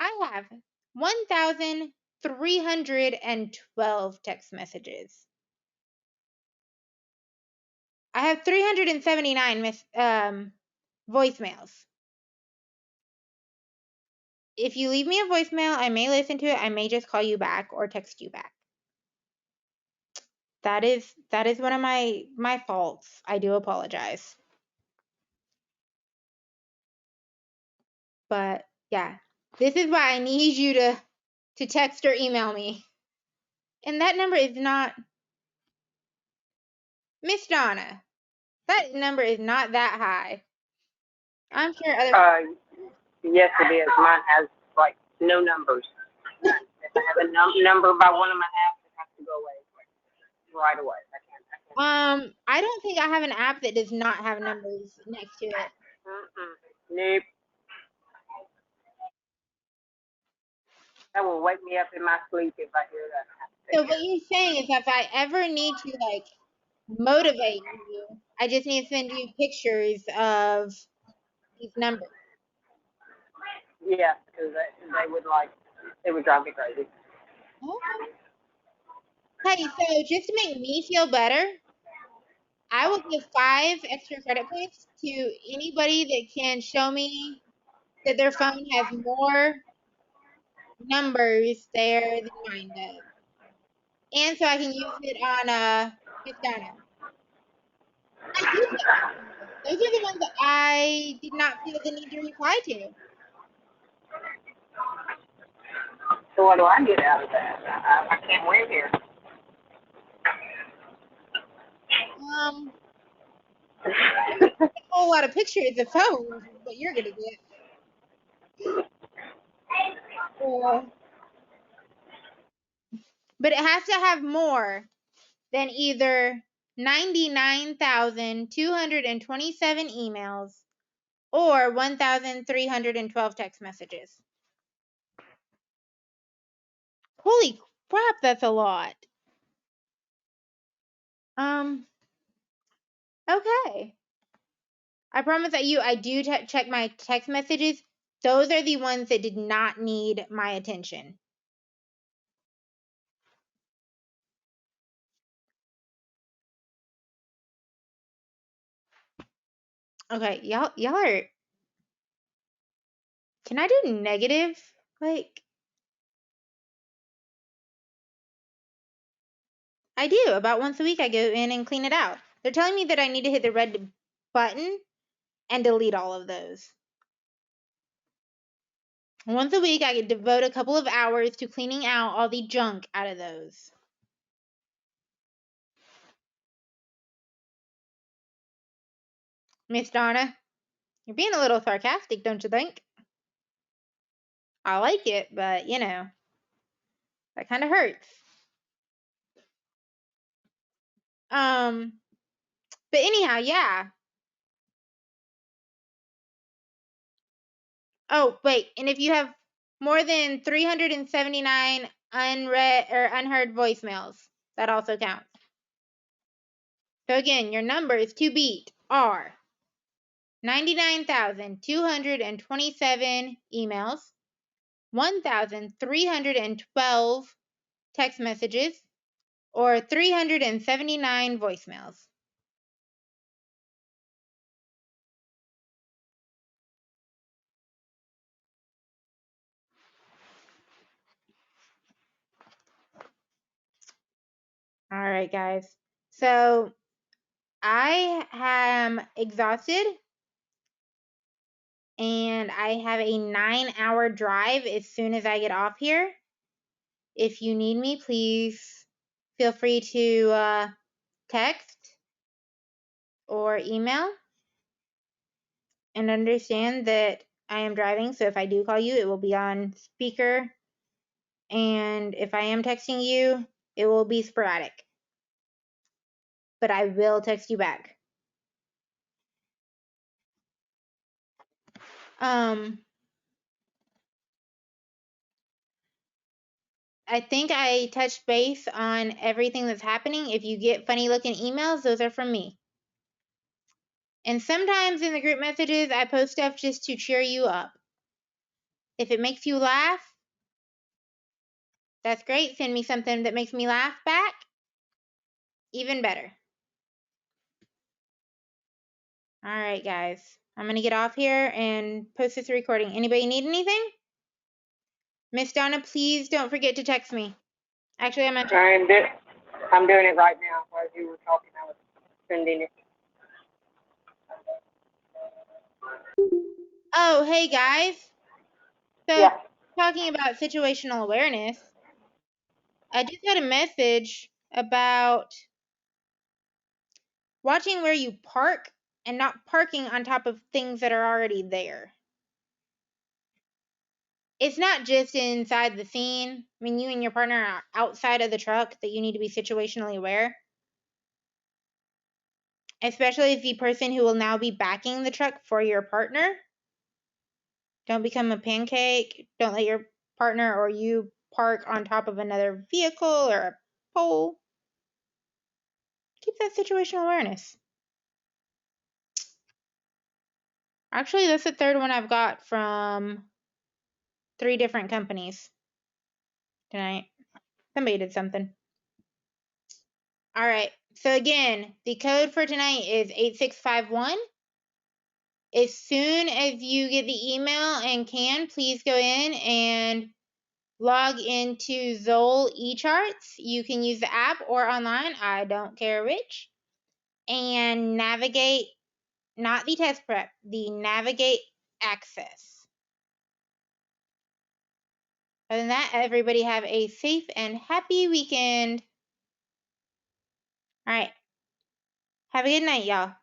I have 1,312 text messages. I have 379 voicemails. If you leave me a voicemail, I may listen to it. I may just call you back or text you back. That is one of my faults. I do apologize. But yeah, this is why I need you to text or email me. And that number is not Miss Donna. That number is not that high. I'm sure other. Yes, it is. Mine has like no numbers. If I have a number by one of my apps, it has to go away right away. I can't. I don't think I have an app that does not have numbers next to it. Nope. That will wake me up in my sleep if I hear that. So what you're saying is, if I ever need to motivate you, I just need to send you pictures of these numbers. Yeah, because they would drive me crazy. Okay. Hey, so just to make me feel better, I will give 5 extra credit points to anybody that can show me that their phone has more numbers there than mine does. and so I can use it on Miss Donna. I do check my emails. Those are the ones that I did not feel the need to reply to. So what do I get out of that? I can't win here. A whole lot of pictures of phones is what you're gonna get. But it has to have more than either 99,227 emails or 1,312 text messages. Holy crap, that's a lot. Okay. I promise that I do check my text messages. Those are the ones that did not need my attention. Okay, y'all are. Can I do negative? Like, I do. About once a week, I go in and clean it out. They're telling me that I need to hit the red button and delete all of those. Once a week, I could devote a couple of hours to cleaning out all the junk out of those. Miss Donna, you're being a little sarcastic, don't you think? I like it, but you know, that kind of hurts. But anyhow, yeah. Oh, wait, and if you have more than 379 unread or unheard voicemails, that also counts. So again, your numbers to beat are 99,227 emails, 1,312 text messages, or 379 voicemails. All right, guys. So I am exhausted and I have a 9-hour drive as soon as I get off here. If you need me, please feel free to text or email, and understand that I am driving, so if I do call you, it will be on speaker, and if I am texting you, it will be sporadic, but I will text you back. I think I touched base on everything that's happening. If you get funny looking emails, those are from me. And sometimes in the group messages, I post stuff just to cheer you up. If it makes you laugh, that's great. Send me something that makes me laugh back. Even better. All right, guys. I'm going to get off here and post this recording. Anybody need anything? Miss Donna, please don't forget to text me. Actually, I'm doing it right now. As you were talking, I was sending it. Oh, hey, guys. So, Yeah. talking about situational awareness, I just got a message about watching where you park and not parking on top of things that are already there. It's not just inside the scene. I mean, you and your partner are outside of the truck that you need to be situationally aware. Especially if the person who will now be backing the truck for your partner. Don't become a pancake. Don't let your partner or you park on top of another vehicle or a pole. Keep that situational awareness. Actually, that's the third one I've got from 3 different companies tonight. Somebody did something. All right. So again, the code for tonight is 8651. As soon as you get the email and can, please go in and log into Zoll eCharts. You can use the app or online, I don't care which, and navigate, not the test prep, the navigate access. Other than that, everybody have a safe and happy weekend. All right. Have a good night, y'all.